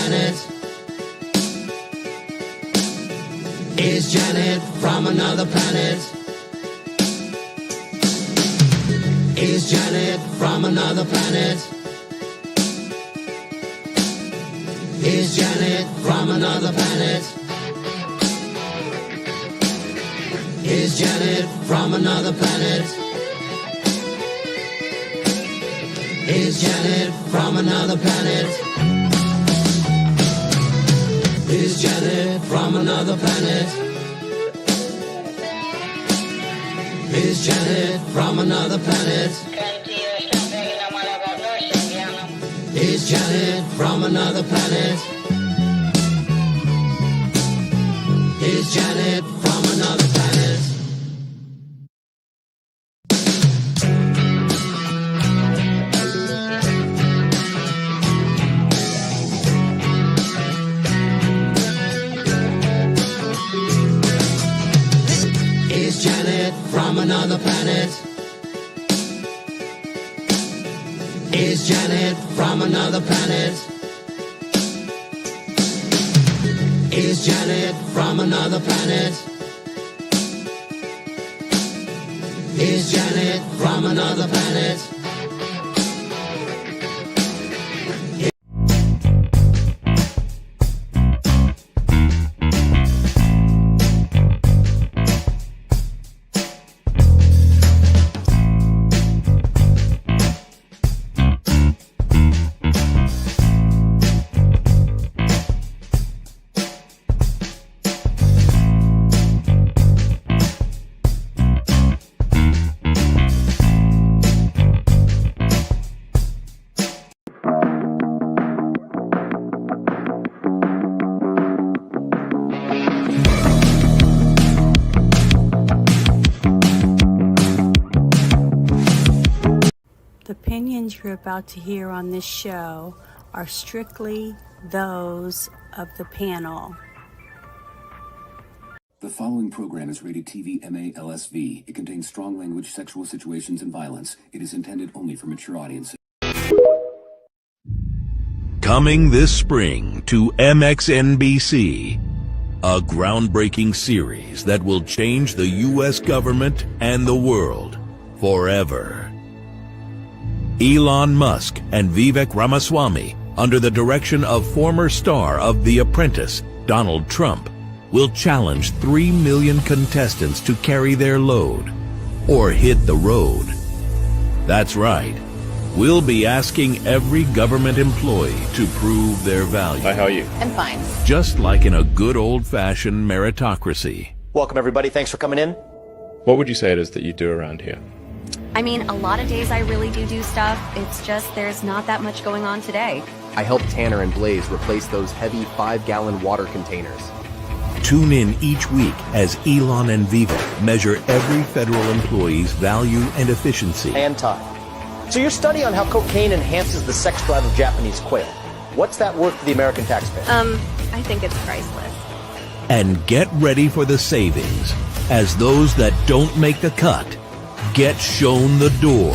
planet? Is Janet from another planet? Is Janet from another planet? Is Janet from another planet? Is Janet from another planet? Is Janet from another planet? Is Janet from another planet? Is Janet from another planet? Is Janet from another planet? Is Janet from another planet? Is Janet from another planet? Is Janet from another planet? Is Janet from another planet? Is Janet from another planet? The opinions you're about to hear on this show are strictly those of the panel. The following program is rated TV MA LSV. It contains strong language, sexual situations, and violence. It is intended only for mature audiences. Coming this spring to MXNBC, a groundbreaking series that will change the U.S. government and the world forever. Elon Musk and Vivek Ramaswamy, under the direction of former star of The Apprentice, Donald Trump, will challenge 3 million contestants to carry their load or hit the road. That's right. We'll be asking every government employee to prove their value. Hi, how are you? I'm fine. Just like in a good old-fashioned meritocracy. Welcome, everybody. Thanks for coming in. What would you say it is that you do around here? I mean, a lot of days I really do stuff. It's just there's not that much going on today. I helped Tanner and Blaze replace those heavy 5-gallon water containers. Tune in each week as Elon and Vivek measure every federal employee's value and efficiency. And time. So your study on how cocaine enhances the sex drive of Japanese quail. What's that worth to the American taxpayer? I think it's priceless. And get ready for the savings, as those that don't make the cut get shown the door.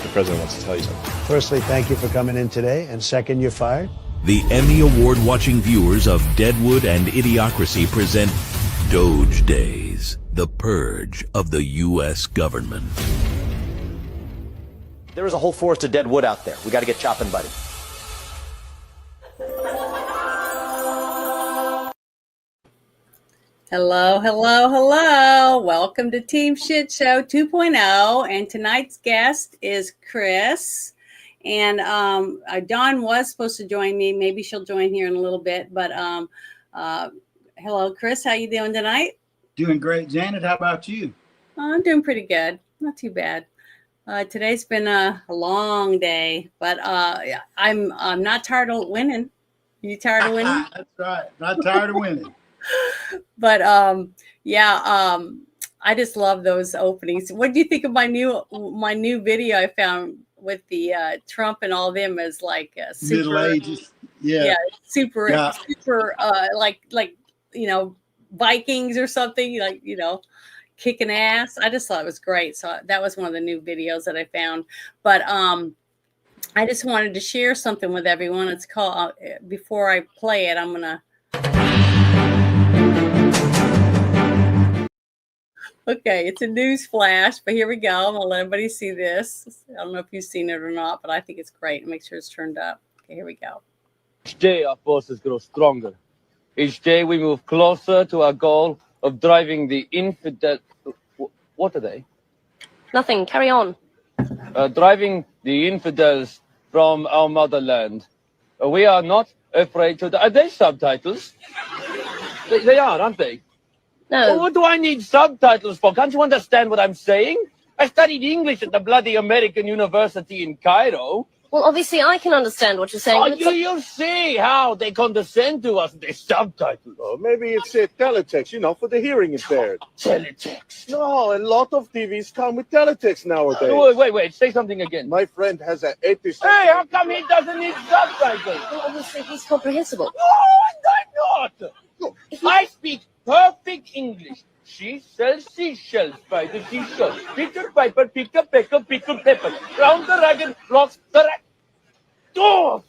The president wants to tell you something. Firstly, thank you for coming in today. And second, you're fired. The Emmy Award-watching viewers of Deadwood and Idiocracy present Doge Days, the purge of the U.S. government. There is a whole forest of dead wood out there. We got to get chopping, buddy. Hello, hello, hello. Welcome to Team Shit Show 2.0. And tonight's guest is Chris. And Dawn was supposed to join me. Maybe she'll join here in a little bit. But hello, Chris. How you doing tonight? Doing great. Janet, how about you? I'm doing pretty good. Not too bad. Today's been a long day, but I'm not tired of winning. You tired of winning? That's right. Not tired of winning. But I just love those openings. What do you think of my new video I found with the Trump and all of them as like super, Middle Ages? Yeah, super like Vikings or something, kicking ass. I just thought it was great. So that was one of the new videos that I found. But I just wanted to share something with everyone. It's called, before I play it, I'm going to. Okay, it's a news flash, but here we go. I'm going to let everybody see this. I don't know if you've seen it or not, but I think it's great. Make sure it's turned up. Okay, here we go. Each day our forces grow stronger. Each day we move closer to our goal of driving the infidel... What are they? Nothing. Carry on. Driving the infidels from our motherland. We are not afraid to... Are they subtitles? They are, aren't they? No. What do I need subtitles for? Can't you understand what I'm saying? I studied English at the bloody American University in Cairo. Well, obviously I can understand what you're saying. Oh, but you see how they condescend to us, they subtitles. Oh, maybe it's teletext, for the hearing impaired. Teletext. No, a lot of TVs come with teletext nowadays. Wait, say something again. My friend has an 80... Hey, how come he doesn't need subtitles? Well, obviously he's comprehensible. No, and I'm not. I speak perfect English. She sells seashells by the seashore. Peter Piper, pick a pecker, pickle pepper. Round the ragged rocks, the Oh!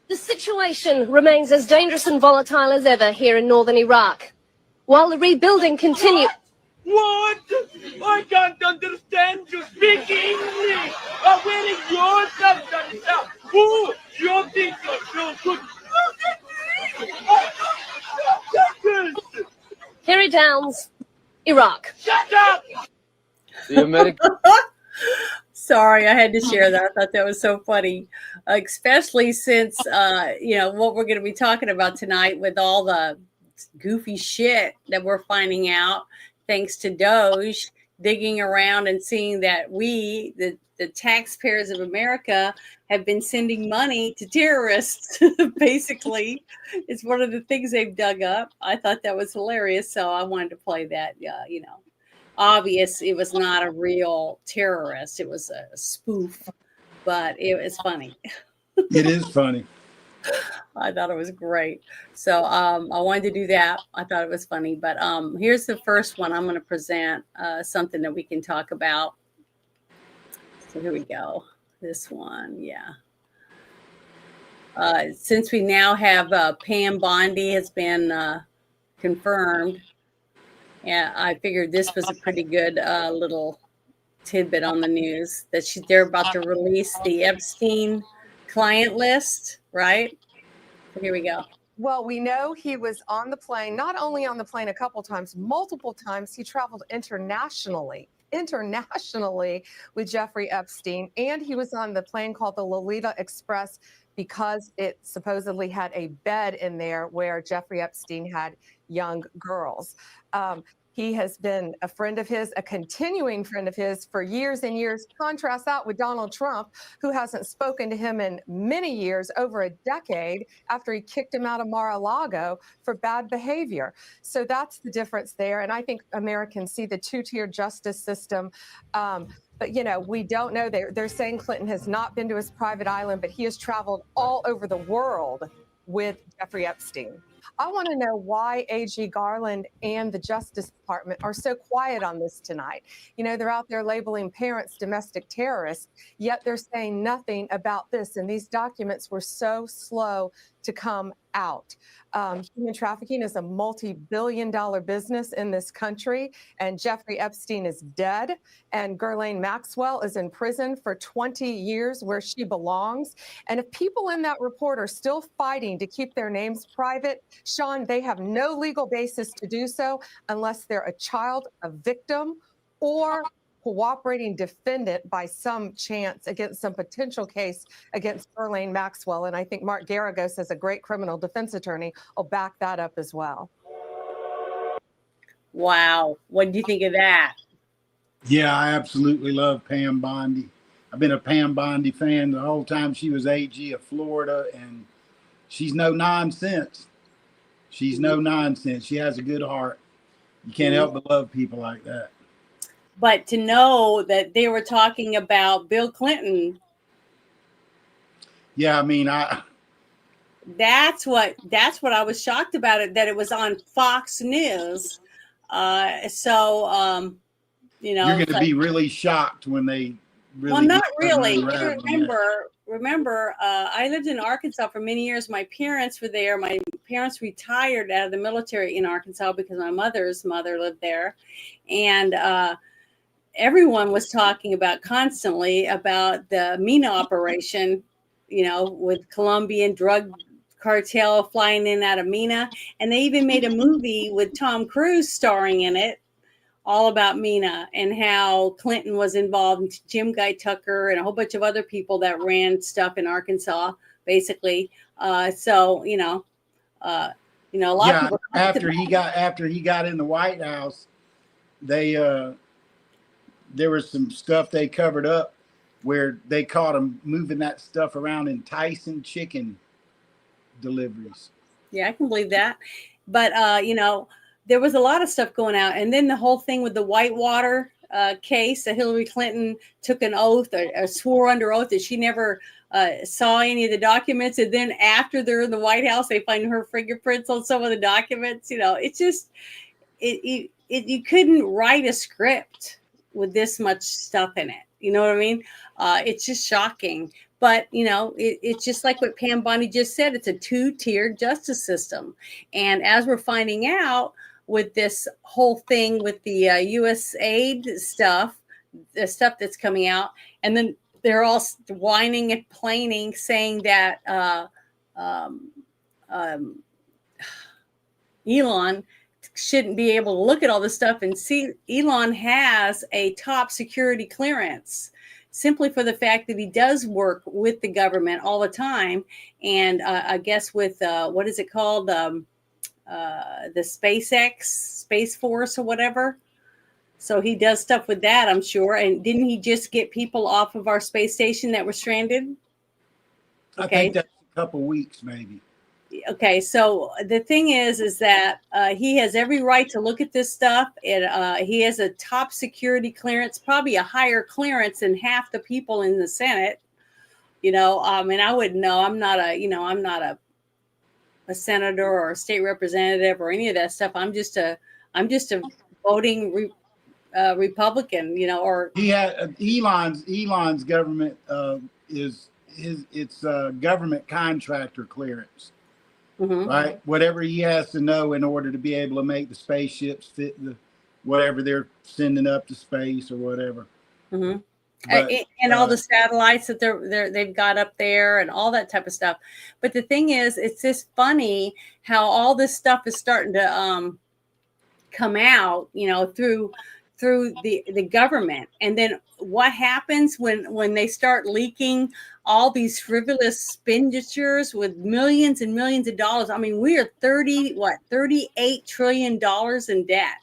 The situation remains as dangerous and volatile as ever here in northern Iraq. While the rebuilding continues... What? I can't understand you. Speak English. Where is your subtitle? Who? You think you're so good? Harry Downs, Iraq. Shut up! The American... Sorry, I had to share that. I thought that was so funny, especially since, what we're going to be talking about tonight with all the goofy shit that we're finding out, thanks to Doge, digging around and seeing that we, the taxpayers of America, have been sending money to terrorists, basically. It's one of the things they've dug up. I thought that was hilarious, so I wanted to play that, Obvious it was not a real terrorist. It was a spoof, but it was funny. It is funny. I thought it was great. So I wanted to do that. I thought it was funny. But here's the first one. I'm going to present something that we can talk about. So here we go. This one. Yeah. Since we now have Pam Bondi has been confirmed. Yeah, I figured this was a pretty good little tidbit on the news that they're about to release the Epstein client list, right? So here we go. Well, we know he was on the plane, not only on the plane a couple times, multiple times. He traveled internationally with Jeffrey Epstein, and he was on the plane called the Lolita Express because it supposedly had a bed in there where Jeffrey Epstein had young girls. He has been a friend of his, a continuing friend of his for years and years. Contrast that with Donald Trump, who hasn't spoken to him in many years, over a decade, after he kicked him out of Mar-a-Lago for bad behavior. So that's the difference there. And I think Americans see the two-tier justice system. But, we don't know. They're saying Clinton has not been to his private island, but he has traveled all over the world with Jeffrey Epstein. I want to know why AG Garland and the Justice Department are so quiet on this tonight. They're out there labeling parents domestic terrorists, yet they're saying nothing about this. And these documents were so slow to come out. Human trafficking is a multi-billion-dollar business in this country, and Jeffrey Epstein is dead, and Ghislaine Maxwell is in prison for 20 years where she belongs. And if people in that report are still fighting to keep their names private, Sean, they have no legal basis to do so unless they're a child, a victim, or cooperating defendant by some chance against some potential case against Ghislaine Maxwell. And I think Mark Garagos, as a great criminal defense attorney, will back that up as well. Wow. What do you think of that? Yeah, I absolutely love Pam Bondi. I've been a Pam Bondi fan the whole time she was AG of Florida, and she's no nonsense. She's no nonsense. She has a good heart. You can't help but love people like that. But to know that they were talking about Bill Clinton. Yeah, that's what I was shocked about it, that it was on Fox News. You're going to be really shocked when they Well, really not get really. unraveled in that. Remember, I lived in Arkansas for many years. My parents were there. My parents retired out of the military in Arkansas because my mother's mother lived there. And everyone was talking about constantly about the MENA operation, with Colombian drug cartel flying in out of MENA. And they even made a movie with Tom Cruise starring in it, all about MENA and how Clinton was involved, and Jim Guy Tucker and a whole bunch of other people that ran stuff in Arkansas, basically. A lot of Yeah, people. after he got in the White House, they there was some stuff they covered up where they caught him moving that stuff around in Tyson chicken deliveries. Yeah, I can believe that. But there was a lot of stuff going out, and then the whole thing with the Whitewater case that Hillary Clinton took an oath or swore under oath that she never saw any of the documents, and then after they're in the White House, they find her fingerprints on some of the documents. It's just you couldn't write a script with this much stuff in it. You know what I mean? It's just shocking. But, it's just like what Pam Bondi just said. It's a two-tiered justice system. And as we're finding out with this whole thing with the U.S. aid stuff, the stuff that's coming out, and then they're all whining and complaining, saying that Elon shouldn't be able to look at all this stuff and see. Elon has a top security clearance simply for the fact that he does work with the government all the time. And I guess with, what is it called? The SpaceX, Space Force or whatever. So he does stuff with that, I'm sure. And didn't he just get people off of our space station that were stranded? I think that's a couple weeks, maybe. Okay, so the thing is that he has every right to look at this stuff. And he has a top security clearance, probably a higher clearance than half the people in the Senate. And I wouldn't know. I'm not a senator or a state representative or any of that stuff. I'm just a voting Republican. Or he had Elon's government it's government contractor clearance. Mm-hmm. Right, whatever he has to know in order to be able to make the spaceships fit whatever they're sending up to space or whatever. Mm-hmm. And all the satellites that they've got up there and all that type of stuff. But the thing is, it's just funny how all this stuff is starting to come out, through the government. And then what happens when they start leaking all these frivolous expenditures with millions and millions of dollars? I mean, we are $38 trillion in debt.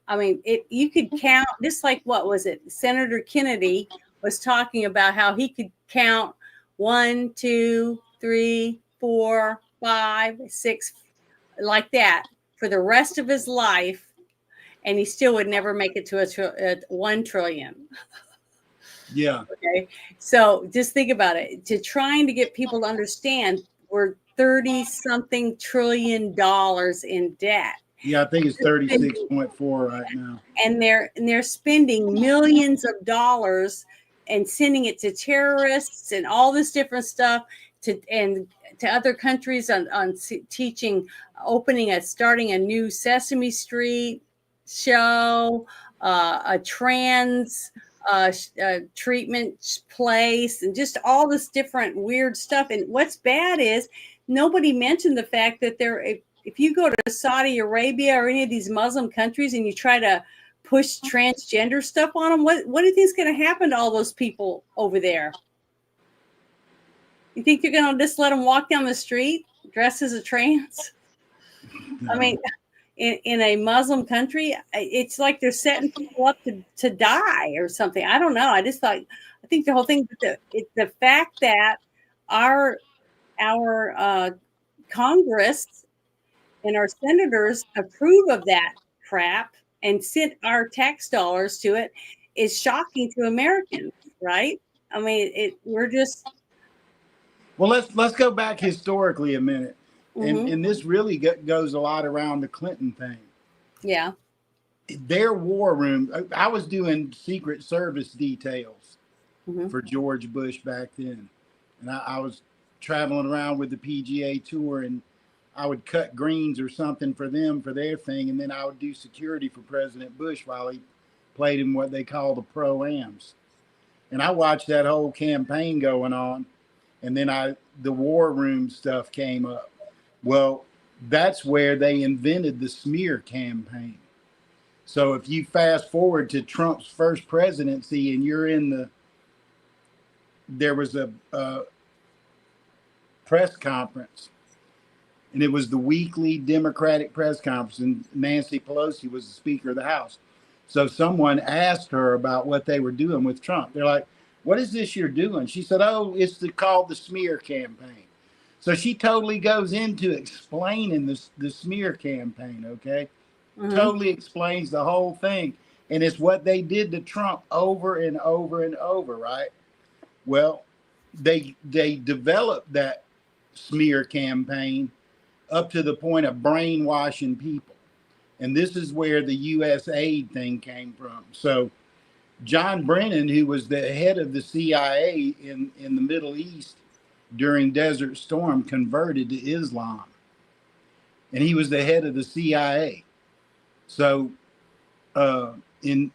I mean, you could count, just like, what was it? Senator Kennedy was talking about how he could count 1, 2, 3, 4, 5, 6, like that for the rest of his life. And he still would never make it to 1 trillion. Yeah. Okay. So just think about it. Trying to get people to understand, we're 30-something trillion dollars in debt. Yeah, I think it's 36.4 right now. And they're spending millions of dollars and sending it to terrorists and all this different stuff to other countries on teaching, starting a new Sesame Street show, a trans treatment place, and just all this different weird stuff. And what's bad is nobody mentioned the fact that if you go to Saudi Arabia or any of these Muslim countries and you try to push transgender stuff on them, what do you think is going to happen to all those people over there? You think you're going to just let them walk down the street dressed as a trans? I mean, in a Muslim country, it's like they're setting people up to die or something. I don't know. I think the whole thing, the fact that our Congress and our senators approve of that crap and send our tax dollars to it is shocking to Americans, right? I mean, we're just. Well, let's go back historically a minute. Mm-hmm. And this really goes a lot around the Clinton thing. Yeah. Their war room, I was doing Secret Service details. for George Bush back then. And I was traveling around with the PGA Tour, and I would cut greens or something for them for their thing, and then I would do security for President Bush while he played in what they call the pro-ams. And I watched that whole campaign going on, and then the war room stuff came up. Well, that's where they invented the smear campaign. So if you fast forward to Trump's first presidency and you're there was a press conference, and it was the weekly Democratic press conference, and Nancy Pelosi was the Speaker of the House. So someone asked her about what they were doing with Trump. They're like, "What is this you're doing?" She said, "Oh, it's called the smear campaign." So she totally goes into explaining the smear campaign, okay? Totally explains the whole thing. And it's what they did to Trump over and over and over, right? Well, they developed that smear campaign up to the point of brainwashing people. And this is where the U.S. aid thing came from. So John Brennan, who was the head of the CIA in the Middle East during Desert Storm, converted to Islam. And he was the head of the CIA. So in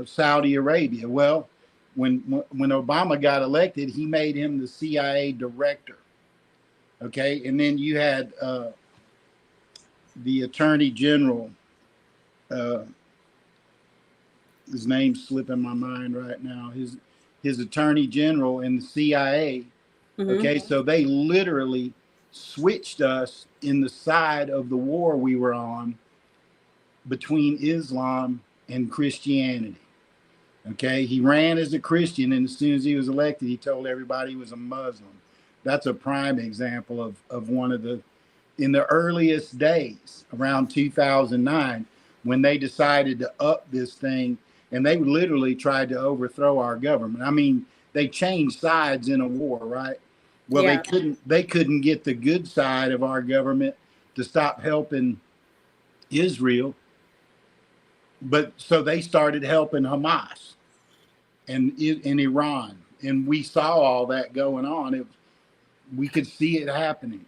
Saudi Arabia, well, when Obama got elected, he made him the CIA director. Okay, and then you had the Attorney General. His name's slipping my mind right now. His Attorney General in the CIA. Okay, so they literally switched us in the side of the war we were on between Islam and Christianity. Okay, he ran as a Christian, and as soon as he was elected, he told everybody he was a Muslim. That's a prime example of one of in the earliest days, around 2009, when they decided to up this thing, and they literally tried to overthrow our government. I mean, they changed sides in a war, right? Well, Yeah. they couldn't get the good side of our government to stop helping Israel. But so they started helping Hamas and in Iran. And we saw all that going on. We could see it happening.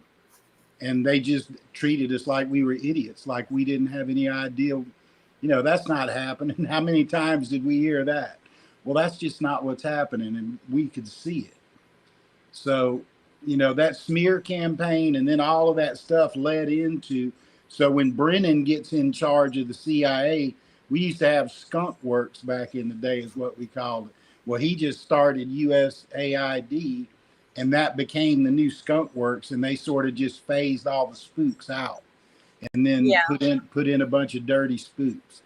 And they just treated us like we were idiots, like we didn't have any idea. That's not happening. How many times did we hear that? Well, that's just not what's happening. And we could see it. So, that smear campaign and then all of that stuff led into. So when Brennan gets in charge of the CIA, we used to have skunk works back in the day is what we called it. Well, he just started USAID, and that became the new skunk works, and they sort of just phased all the spooks out and then put in a bunch of dirty spooks.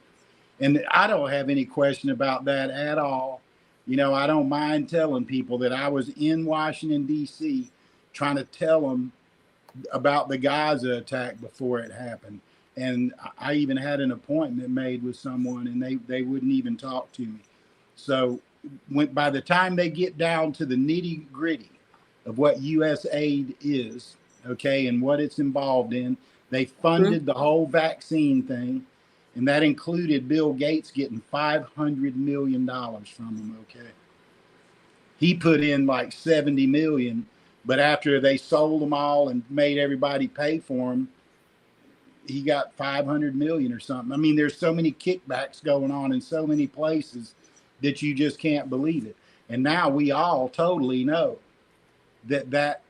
And I don't have any question about that at all. I don't mind telling people that I was in Washington, D.C., trying to tell them about the Gaza attack before it happened. And I even had an appointment made with someone, and they wouldn't even talk to me. So by the time they get down to the nitty gritty of what U.S. aid is, okay, and what it's involved in, they funded the whole vaccine thing. And that included Bill Gates getting $500 million from them, okay? He put in like 70 million, but after they sold them all and made everybody pay for them, he got 500 million or something. I mean, there's so many kickbacks going on in so many places that you just can't believe it. And now we all totally know that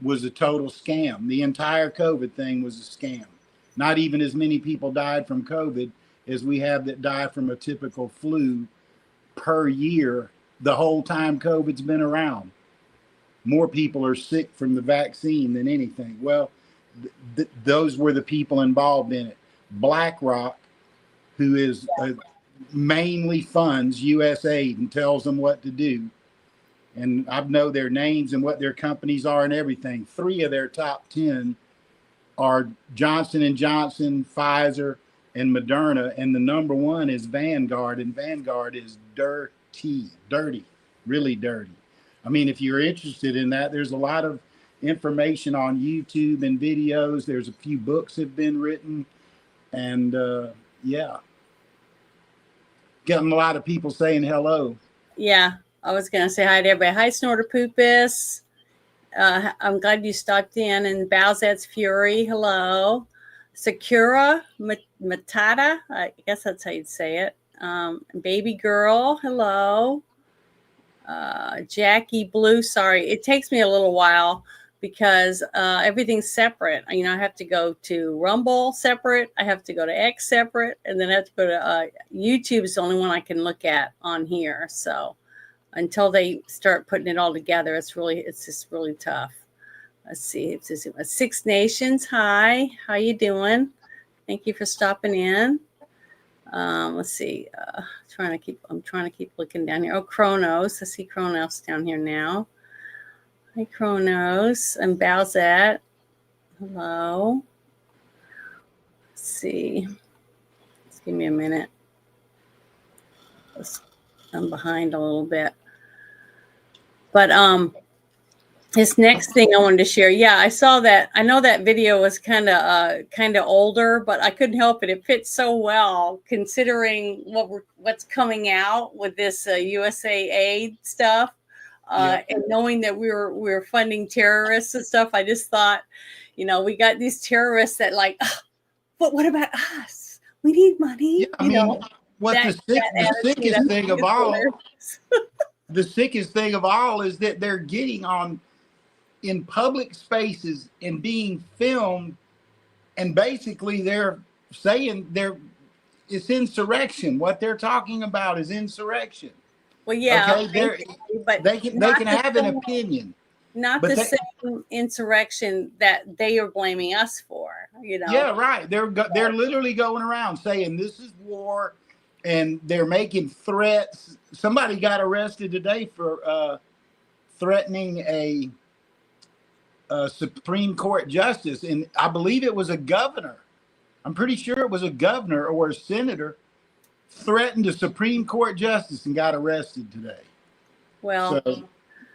was a total scam. The entire COVID thing was a scam. Not even as many people died from COVID as we have that die from a typical flu per year the whole time COVID's been around. More people are sick from the vaccine than anything. Well, those were the people involved in it. BlackRock, who is mainly funds USAID and tells them what to do. And I know their names and what their companies are and everything. 3 of their top 10 are Johnson & Johnson, Pfizer, and Moderna. And the number 1 is Vanguard. And Vanguard is dirty, really dirty. I mean, if you're interested in that, there's a lot of information on YouTube and videos. There's a few books have been written. And getting a lot of people saying hello. Yeah. I was going to say hi to everybody. Hi, Snorter Poopus. I'm glad you stopped in. And Bowset's Fury, hello. Sakura Matata, I guess that's how you'd say it. Baby Girl, hello. Jackie Blue, sorry. It takes me a little while because everything's separate. You know, I have to go to Rumble separate. I have to go to X separate. And then I have to go to YouTube is the only one I can look at on here. So until they start putting it all together, it's just really tough. Let's see. It's Six Nations. Hi, how you doing? Thank you for stopping in. Let's see. I'm trying to keep looking down here. Oh, Kronos. I see Kronos down here now. Hi, Kronos. And Bowsette. Hello. Let's see. Just give me a minute. I'm behind a little bit. But this next thing I wanted to share. Yeah, I saw that. I know that video was kind of older, but I couldn't help it. It fits so well considering what's coming out with this USAID stuff, and knowing that we're funding terrorists and stuff. I just thought, you know, we got these terrorists that like, but what about us? We need money. Yeah, I mean, the sickest thing of all. The sickest thing of all is that they're getting in public spaces and being filmed, and basically they're saying it's insurrection. What they're talking about is insurrection. Well, yeah, okay? But they can have an opinion. Not the same insurrection that they are blaming us for. You know. Yeah, right. They're literally going around saying this is war, and they're making threats. Somebody got arrested today for threatening a Supreme Court justice, and I believe it was a governor. I'm pretty sure it was a governor or a senator threatened a Supreme Court justice and got arrested today. Well, so,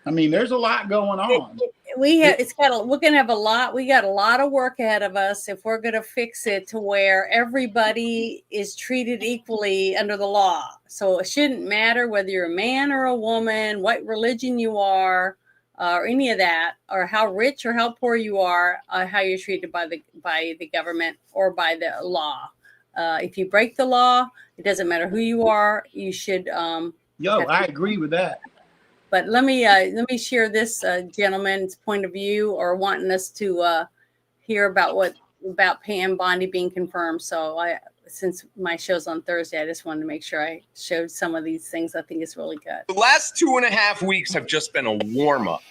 I mean, there's a lot going on. We got a lot of work ahead of us if we're going to fix it to where everybody is treated equally under the law. So it shouldn't matter whether you're a man or a woman, what religion you are, or any of that, or how rich or how poor you are, how you're treated by the government or by the law. If you break the law, it doesn't matter who you are. You should. I agree with that. But let me share this gentleman's point of view, or wanting us to hear about Pam Bondi being confirmed. So since my show's on Thursday, I just wanted to make sure I showed some of these things. I think it's really good. The last 2.5 weeks have just been a warm up.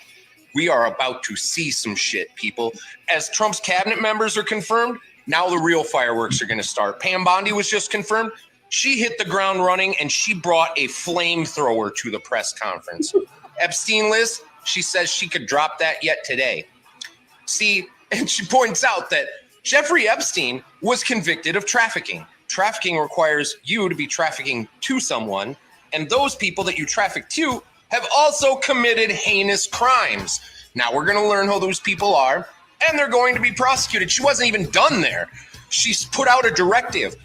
We are about to see some shit, people. As Trump's cabinet members are confirmed, now the real fireworks are going to start. Pam Bondi was just confirmed. She hit the ground running, and she brought a flamethrower to the press conference. Epstein Liz, she says she could drop that yet today. See, and she points out that Jeffrey Epstein was convicted of trafficking. Trafficking requires you to be trafficking to someone, and those people that you traffic to have also committed heinous crimes. Now we're going to learn who those people are, and they're going to be prosecuted. She wasn't even done there. She's put out a directive.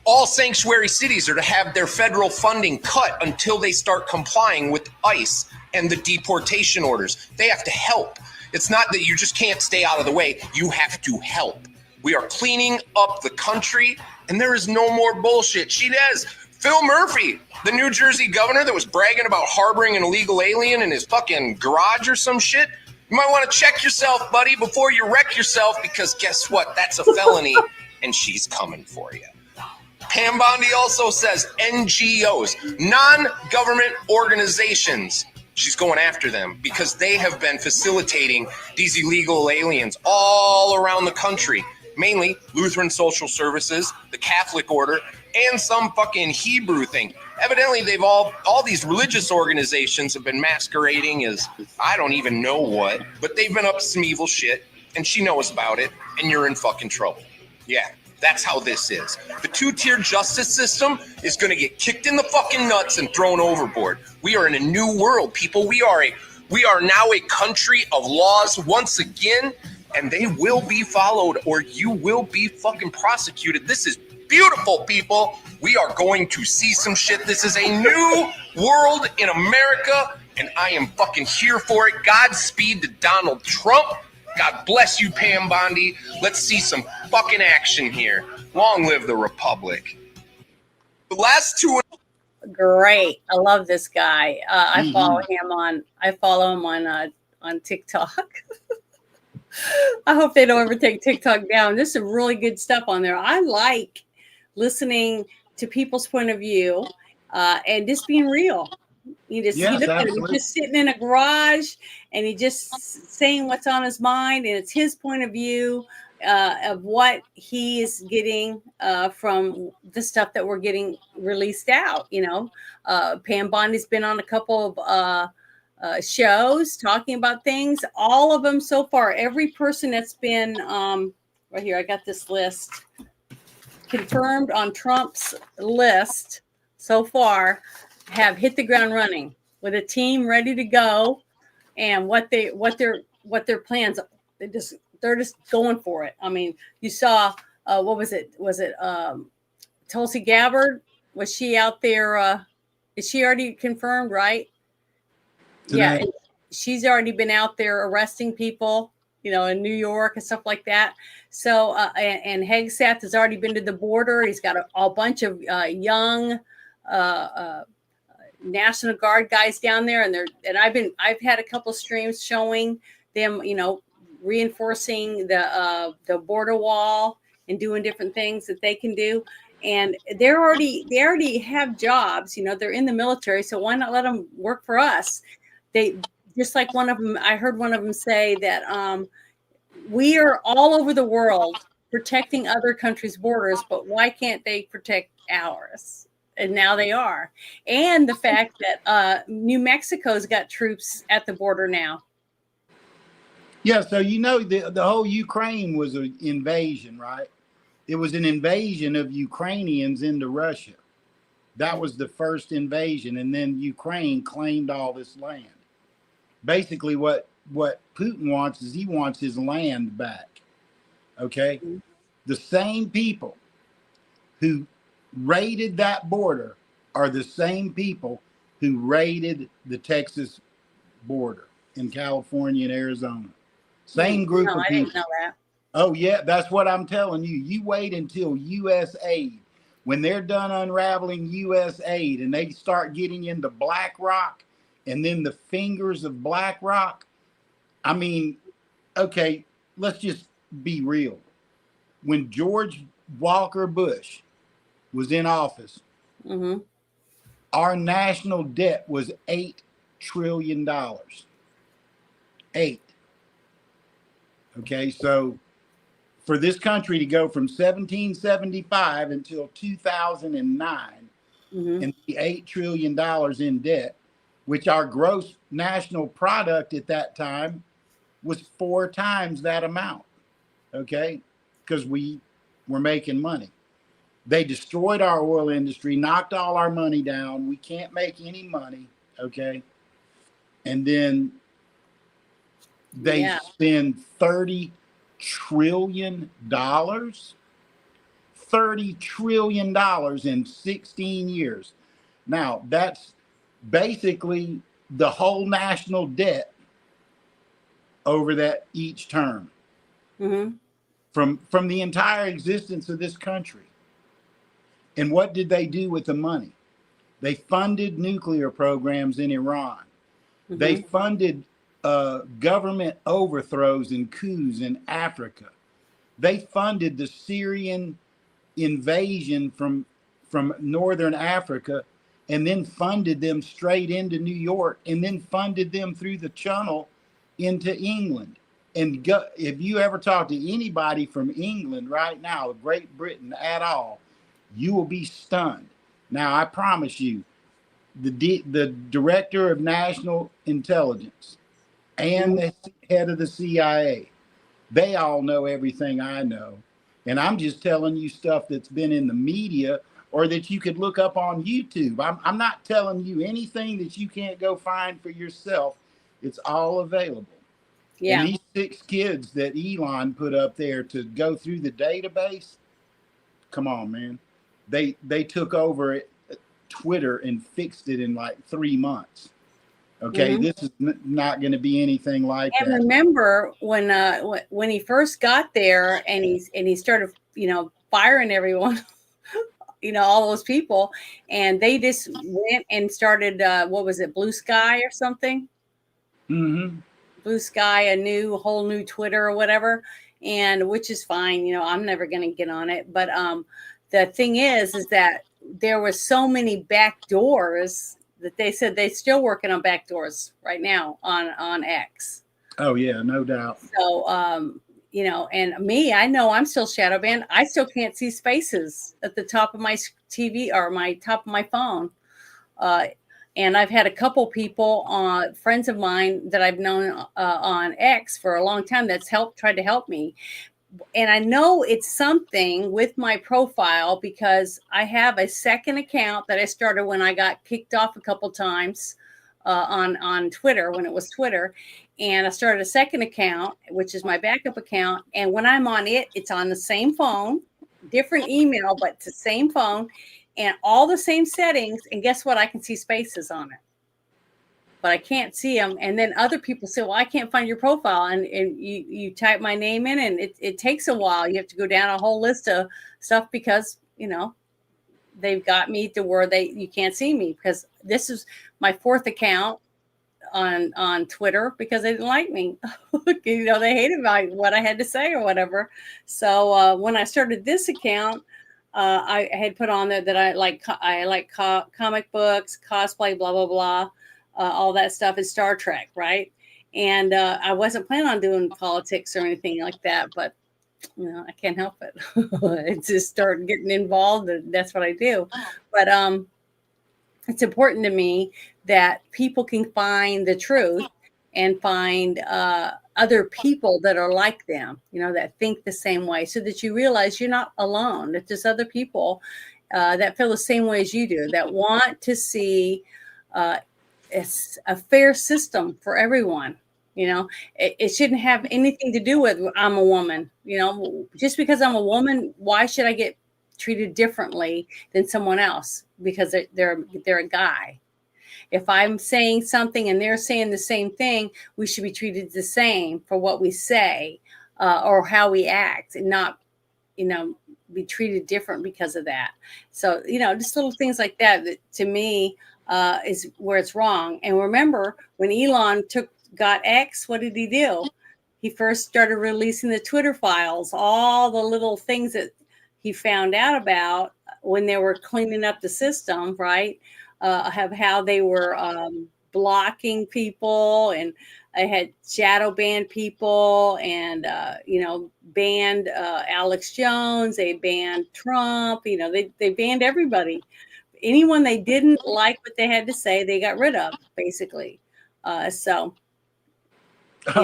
All sanctuary cities are to have their federal funding cut until they start complying with ICE and the deportation orders. They have to help. It's not that you just can't stay out of the way. You have to help. We are cleaning up the country, and there is no more bullshit. She does. Phil Murphy, the New Jersey governor that was bragging about harboring an illegal alien in his fucking garage or some shit. You might want to check yourself, buddy, before you wreck yourself, because guess what? That's a felony, and she's coming for you. Pam Bondi also says NGOs, non-government organizations. She's going after them because they have been facilitating these illegal aliens all around the country, mainly Lutheran Social Services, the Catholic Order, and some fucking Hebrew thing. Evidently, all these religious organizations have been masquerading as I don't even know what, but they've been up to some evil shit, and she knows about it, and you're in fucking trouble. Yeah. That's how this is. The two-tier justice system is going to get kicked in the fucking nuts and thrown overboard. We are in a new world, people. We are now a country of laws once again, and they will be followed, or you will be fucking prosecuted. This is beautiful, people. We are going to see some shit. This is a new world in America, and I am fucking here for it. Godspeed to Donald Trump. God bless you, Pam Bondi. Let's see some fucking action here. Long live the Republic. The last two. Great. I love this guy. I follow Mhm. him on TikTok. I hope they don't ever take TikTok down. There's some really good stuff on there. I like listening to people's point of view and just being real. You Yes, look at him, he's absolutely. just sitting in a garage and he's just saying what's on his mind, and it's his point of view of what he is getting from the stuff that we're getting released out. Pam Bondi's been on a couple of shows talking about things. All of them so far. Every person that's been right here, I got this list confirmed on Trump's list so far have hit the ground running with a team ready to go, and what their plans. They're just going for it. I mean, you saw what was it? Was it Tulsi Gabbard? Was she out there? Is she already confirmed? Right? Yeah, Today. and she's already been out there arresting people, in New York and stuff like that. So, and Hegseth has already been to the border. He's got a bunch of young National Guard guys down there, and I've had a couple streams showing them, reinforcing the border wall and doing different things that they can do. And they already have jobs. They're in the military, so why not let them work for us? They just like one of them. I heard one of them say that we are all over the world protecting other countries' borders, but why can't they protect ours? And now they are. And the fact that New Mexico's got troops at the border now. Yeah, so the whole Ukraine was an invasion, right? It was an invasion of Ukrainians into Russia. That was the first invasion, and then Ukraine claimed all this land. Basically, what Putin wants is he wants his land back. Okay, the same people who raided that border are the same people who raided the Texas border in California and Arizona. Same group No, of I people. didn't know that. Oh, yeah, that's what I'm telling you. You wait until U.S. aid, when they're done unraveling U.S. aid and they start getting into BlackRock and then the fingers of BlackRock. I mean, okay, let's just be real. When George Walker Bush was in office, our national debt was $8 trillion. 8. Okay, so for this country to go from 1775 until 2009 and be $8 trillion in debt, which our gross national product at that time was 4 times that amount. Okay, because we were making money. They destroyed our oil industry, knocked all our money down. We can't make any money. Okay, and then they spend $30 trillion. $30 trillion in 16 years. Now, that's basically the whole national debt over that each term from the entire existence of this country. And what did they do with the money? They funded nuclear programs in Iran. They funded government overthrows and coups in Africa. They funded the Syrian invasion from northern Africa, and then funded them straight into New York, and then funded them through the channel into England. And if you ever talk to anybody from England right now, Great Britain at all, you will be stunned. Now, I promise you, the director of national intelligence and the head of the CIA, they all know everything I know. And I'm just telling you stuff that's been in the media or that you could look up on YouTube. I'm not telling you anything that you can't go find for yourself. It's all available. Yeah. And these 6 kids that Elon put up there to go through the database, come on, man. They took over Twitter and fixed it in like 3 months. Okay, this is not going to be anything like And that. remember when he first got there and he started, firing everyone, all those people, and they just went and started, what was it, Blue Sky or something? Mm-hmm. Blue Sky, a whole new Twitter or whatever, and which is fine. I'm never going to get on it. But the thing is that there were so many back doors that they said they're still working on back doors right now on X. Oh yeah, no doubt. So and me, I know I'm still shadow banned. I still can't see spaces at the top of my TV or my top of my phone. And I've had a couple people, friends of mine that I've known on X for a long time that's tried to help me. And I know it's something with my profile because I have a second account that I started when I got kicked off a couple times on Twitter, when it was Twitter. And I started a second account, which is my backup account. And when I'm on it, it's on the same phone, different email, but it's the same phone and all the same settings. And guess what? I can see spaces on it, but I can't see them. And then other people say, well, I can't find your profile. And you type my name in and it takes a while. You have to go down a whole list of stuff because, they've got me to where you can't see me, because this is my fourth account on Twitter because they didn't like me. They hated what I had to say or whatever. So when I started this account, I had put on there that I like comic books, cosplay, blah blah blah, all that stuff is Star Trek, right? And I wasn't planning on doing politics or anything like that, but I can't help it. It just started getting involved, and that's what I do. But it's important to me that people can find the truth and find other people that are like them, that think the same way, so that you realize you're not alone, that there's other people that feel the same way as you do, that want to see it's a fair system for everyone. It shouldn't have anything to do with I'm a woman. Just because I'm a woman, why should I get treated differently than someone else because they're a guy? If I'm saying something and they're saying the same thing, we should be treated the same for what we say or how we act, and not, be treated different because of that. So, just little things like that to me is where it's wrong. And remember, when Elon got X, what did he do? He first started releasing the Twitter files, all the little things that he found out about when they were cleaning up the system, right? Have how they were blocking people, and I had shadow banned people, and banned Alex Jones. They banned Trump. They banned everybody. Anyone they didn't like what they had to say, they got rid of, basically. Oh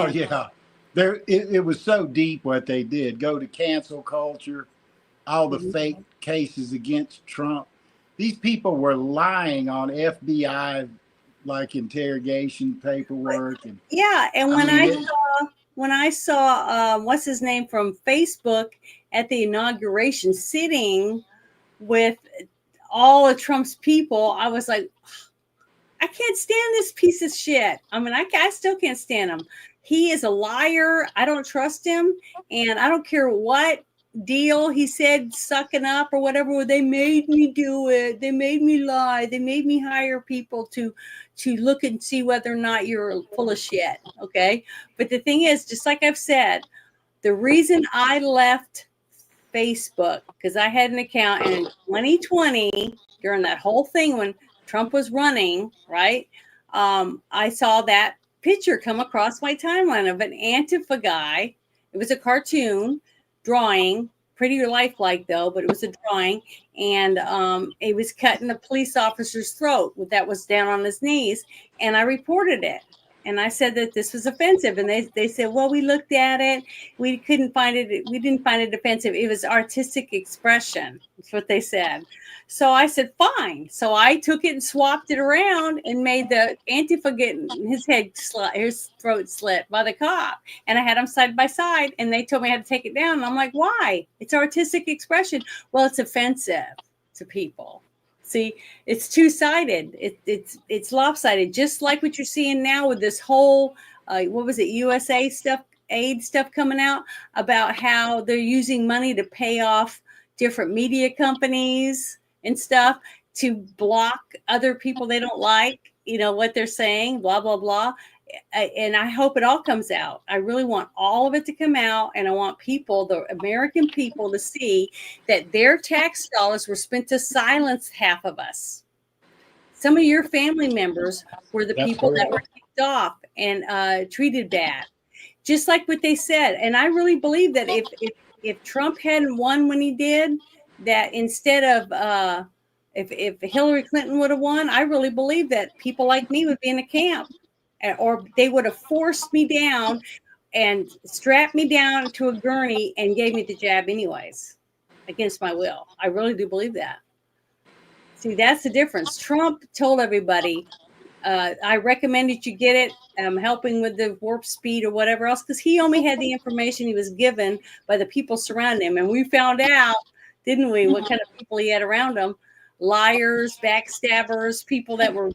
yeah, it was so deep what they did. Go to cancel culture, all the fake cases against Trump. These people were lying on FBI interrogation paperwork, and when I saw what's his name from Facebook at the inauguration sitting with all of Trump's people, I was like, I can't stand this piece of shit. I mean, I still can't stand him. He is a liar. I don't trust him. And I don't care what deal he said, sucking up or whatever. They made me do it. They made me lie. They made me hire people to look and see whether or not you're full of shit. Okay. But the thing is, just like I've said, the reason I left Facebook, because I had an account in 2020 during that whole thing when Trump was running, right? I saw that picture come across my timeline of an Antifa guy. It was a cartoon drawing, pretty lifelike though, but it was a drawing. And it was cutting a police officer's throat that was down on his knees. And I reported it. And I said that this was offensive. And they said, well, we looked at it. We couldn't find it. We didn't find it offensive. It was artistic expression. That's what they said. So I said, fine. So I took it and swapped it around and made the Antifa get his throat slit by the cop. And I had them side by side, and they told me I had to take it down. And I'm like, why? It's artistic expression. Well, it's offensive to people. See, it's two-sided. It's lopsided, just like what you're seeing now with this whole what was it, USA stuff, aid stuff coming out about how they're using money to pay off different media companies and stuff to block other people they don't like, what they're saying, blah, blah, blah. And I hope it all comes out. I really want all of it to come out. And I want people, the American people, to see that their tax dollars were spent to silence half of us. Some of your family members were the people that were kicked off and treated bad, just like what they said. And I really believe that if Trump hadn't won when he did, that instead of if Hillary Clinton would have won, I really believe that people like me would be in a camp, or they would have forced me down and strapped me down to a gurney and gave me the jab anyways, against my will. I really do believe that. See, that's the difference. Trump told everybody, I recommended you get it. I'm helping with the warp speed or whatever else, because he only had the information he was given by the people surrounding him. And we found out, didn't we, what kind of people he had around him? Liars, backstabbers, people that were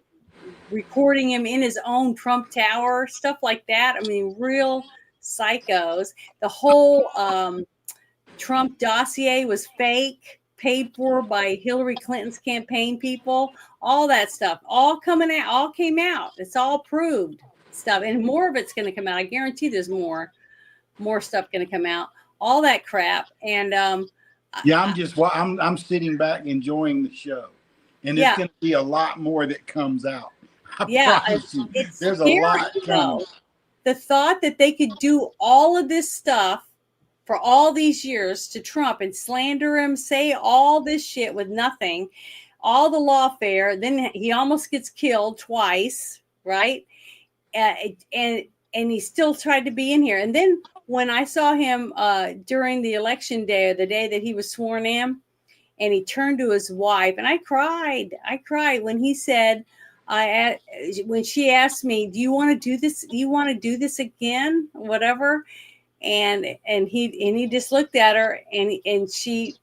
recording him in his own Trump Tower, stuff like that. I mean, real psychos. The whole Trump dossier was fake, paid for by Hillary Clinton's campaign people. All that stuff, all coming out, all came out. It's all proved stuff, and more of it's going to come out. I guarantee there's more stuff going to come out. All that crap, and I'm sitting back enjoying the show, and it's going to be a lot more that comes out. I promise you. There's a lot coming. The thought that they could do all of this stuff for all these years to Trump and slander him, say all this shit with nothing, all the lawfare, then he almost gets killed twice, right? And he still tried to be in here. And then when I saw him during the election day, or the day that he was sworn in, and he turned to his wife, and I cried when he said, when she asked me, do you want to do this? Do you want to do this again? Whatever. And he just looked at her, and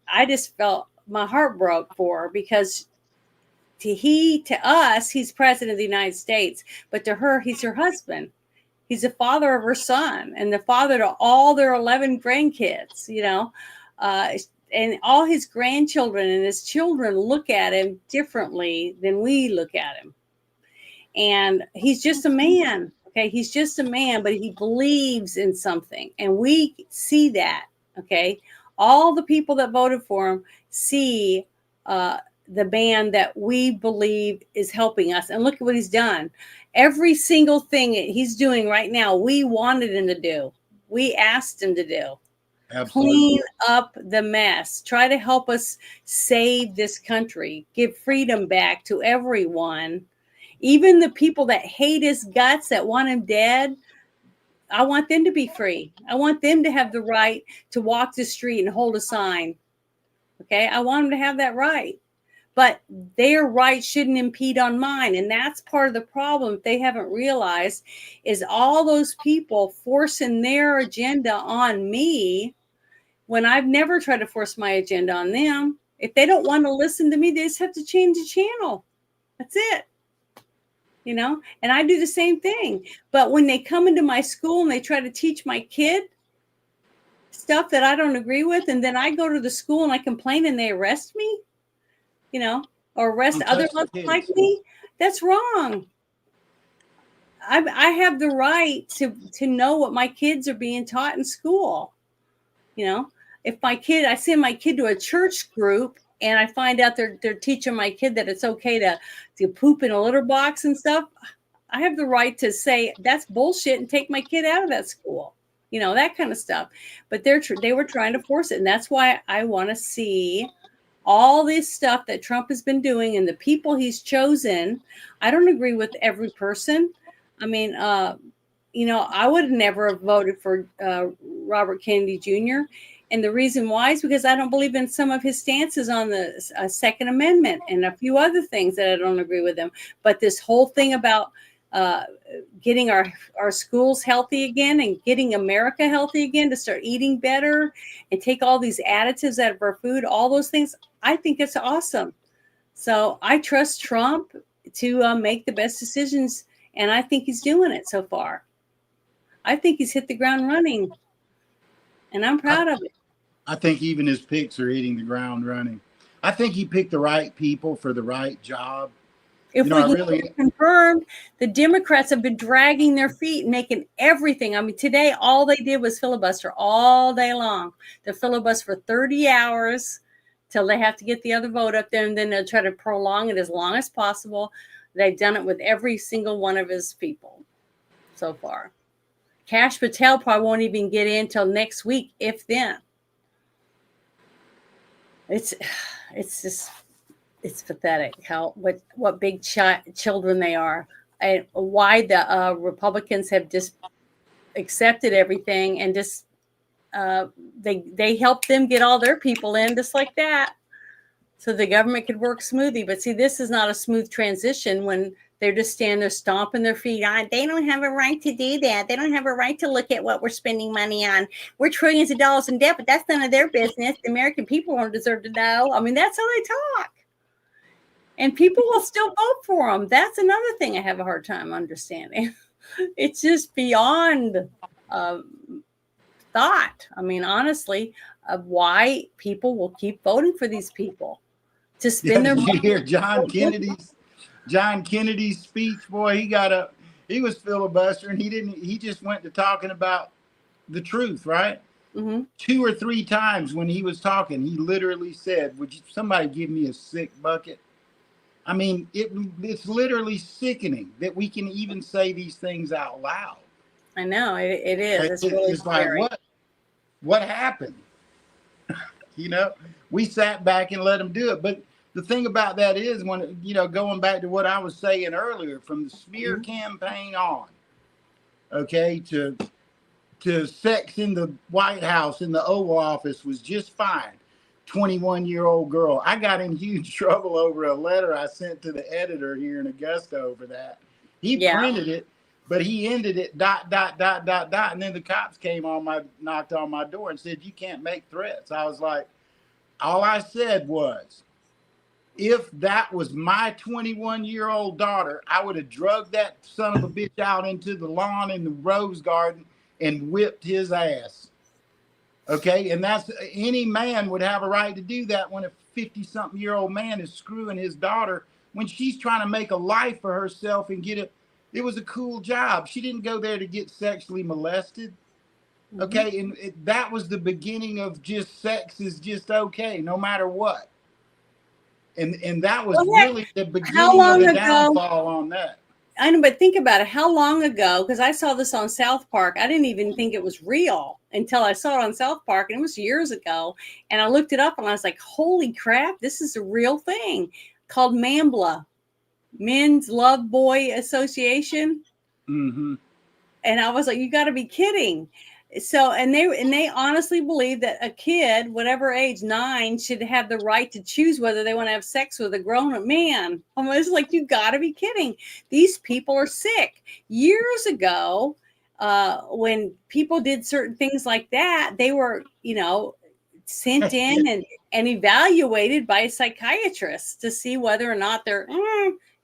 I just felt my heart broke for her, because to us, he's president of the United States, but to her, he's her husband. He's the father of her son and the father to all their 11 grandkids, and all his grandchildren and his children look at him differently than we look at him. And he's just a man. Okay. He's just a man, but he believes in something. And we see that. Okay. All the people that voted for him see the man that we believe is helping us. And look at what he's done. Every single thing that he's doing right now, we wanted him to do. We asked him to do. Absolutely. Clean up the mess. Try to help us save this country. Give freedom back to everyone. Even the people that hate his guts, that want him dead, I want them to be free. I want them to have the right to walk the street and hold a sign. Okay? I want them to have that right. But their right shouldn't impede on mine. And that's part of the problem they haven't realized, is all those people forcing their agenda on me when I've never tried to force my agenda on them. If they don't want to listen to me, they just have to change the channel. That's it. And I do the same thing. But when they come into my school and they try to teach my kid stuff that I don't agree with, and then I go to the school and I complain and they arrest me, or arrest other ones like me, that's wrong. I have the right to know what my kids are being taught in school. If I send my kid to a church group and I find out they're teaching my kid that it's okay to poop in a litter box and stuff, I have the right to say that's bullshit and take my kid out of that school, that kind of stuff. But they were trying to force it. And that's why I want to see all this stuff that Trump has been doing and the people he's chosen. I don't agree with every person. I mean, I would never have voted for Robert Kennedy Jr. And the reason why is because I don't believe in some of his stances on the Second Amendment and a few other things that I don't agree with him. But this whole thing about getting our schools healthy again and getting America healthy again, to start eating better and take all these additives out of our food, all those things, I think it's awesome. So I trust Trump to make the best decisions, and I think he's doing it so far. I think he's hit the ground running, and I'm proud of it. I think even his picks are hitting the ground running. I think he picked the right people for the right job. If we can get it confirmed, the Democrats have been dragging their feet, making everything. I mean, today all they did was filibuster all day long. They filibuster for 30 hours till they have to get the other vote up there, and then they'll try to prolong it as long as possible. They've done it with every single one of his people so far. Kash Patel probably won't even get in till next week, if then. It's just, it's pathetic how what big children they are, and why the Republicans have just accepted everything, and just they help them get all their people in just like that, so the government could work smoothly. But see, this is not a smooth transition when they're just standing there stomping their feet on. They don't have a right to do that. They don't have a right to look at what we're spending money on. We're trillions of dollars in debt, but that's none of their business. The American people don't deserve to know. I mean, that's how they talk. And people will still vote for them. That's another thing I have a hard time understanding. It's just beyond thought. I mean, honestly, of why people will keep voting for these people to spend their money. Did you hear John Kennedy's speech? Boy, he was filibustering. He just went to talking about the truth, right? Mm-hmm. 2 or 3 times when he was talking, he literally said, "Would somebody give me a sick bucket?" I mean, it's literally sickening that we can even say these things out loud. I know it is. It's really scary. Like, what happened? We sat back and let them do it. But the thing about that is, when going back to what I was saying earlier, from the smear campaign on, okay, to sex in the White House in the Oval Office was just fine. 21-year-old girl. I got in huge trouble over a letter I sent to the editor here in Augusta over that. He printed it, but he ended it ... And then the cops knocked on my door and said, "You can't make threats." I was like, all I said was, if that was my 21-year-old daughter, I would have drugged that son of a bitch out into the lawn in the rose garden and whipped his ass. Okay, and that's any man would have a right to do that when a 50-something-year-old man is screwing his daughter when she's trying to make a life for herself and it was a cool job. She didn't go there to get sexually molested. Okay, and that was the beginning of just sex is just okay, no matter what. And that was really the beginning of the downfall on that. I know, but think about it. How long ago? Because I saw this on South Park. I didn't even think it was real until I saw it on South Park, and it was years ago. And I looked it up, and I was like, "Holy crap! This is a real thing called MAMBLA, Men's Love Boy Association." Mm-hmm. And I was like, "You got to be kidding!" So, and they honestly believe that a kid, whatever age, 9, should have the right to choose whether they want to have sex with a grown-up man. I'm just like, you got to be kidding. These people are sick. Years ago, when people did certain things like that, they were, sent in and evaluated by a psychiatrist to see whether or not they're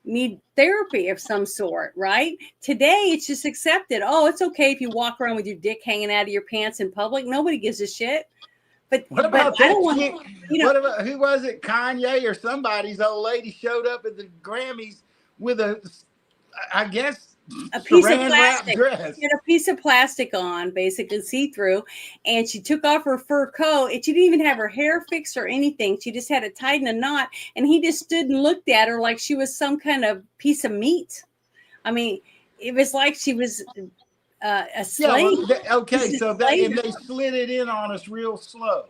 need therapy of some sort, right? Today, it's just accepted. Oh, it's okay if you walk around with your dick hanging out of your pants in public. Nobody gives a shit. But what about I don't want, what about, who was it? Kanye or somebody's old lady showed up at the Grammys with a piece of plastic. She had a piece of plastic on, basically see-through, and she took off her fur coat, and she didn't even have her hair fixed or anything. She just had it tied in a knot, and he just stood and looked at her like she was some kind of piece of meat. I mean, it was like she was a slave. And they slid it in on us real slow.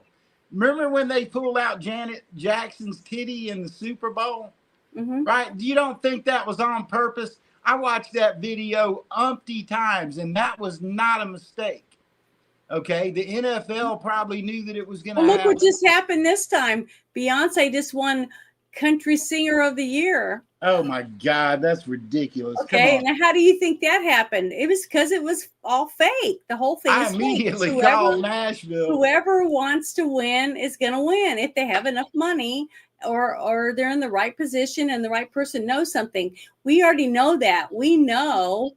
Remember when they pulled out Janet Jackson's titty in the Super Bowl? Mm-hmm. Right? You don't think that was on purpose? I watched that video umpty times, and that was not a mistake. Okay, the NFL probably knew that it was going to happen. Look what just happened this time. Beyonce just won country singer of the year. Oh my God, that's ridiculous. Okay, Come on. and how do you think that happened? It was because it was all fake. The whole thing I is fake. immediately called Nashville. Whoever wants to win is going to win if they have enough money or they're in the right position and the right person knows something. We already know that. We know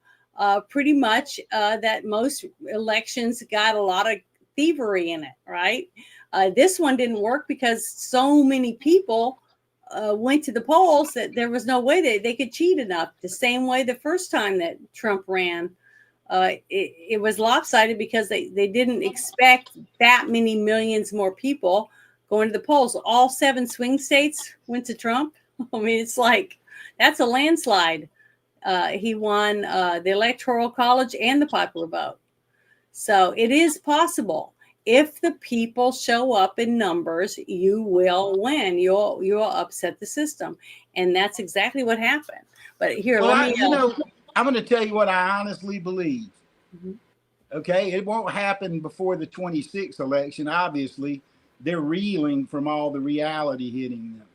pretty much that most elections got a lot of thievery in it, right? This one didn't work because so many people went to the polls that there was no way they could cheat enough. The same way the first time that Trump ran, it was lopsided because they didn't expect that many millions more people going to the polls. All 7 swing states went to Trump. I mean, it's like that's a landslide. He won the Electoral College and the popular vote. So it is possible. If the people show up in numbers, you will win. You'll upset the system, and that's exactly what happened. But here, Well, let me. I'm going to tell you what I honestly believe. Mm-hmm. Okay, it won't happen before the 26th election. Obviously, they're reeling from all the reality hitting them.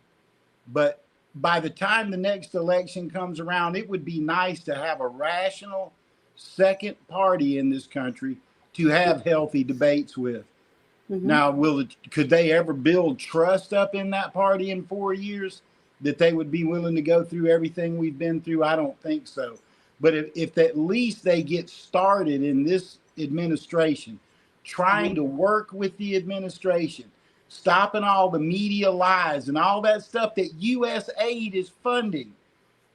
But by the time the next election comes around, it would be nice to have a rational second party in this country to have healthy debates with. Mm-hmm. Now, could they ever build trust up in that party in 4 years that they would be willing to go through everything we've been through? I don't think so. But if at least they get started in this administration, trying to work with the administration, stopping all the media lies and all that stuff that U.S. aid is funding,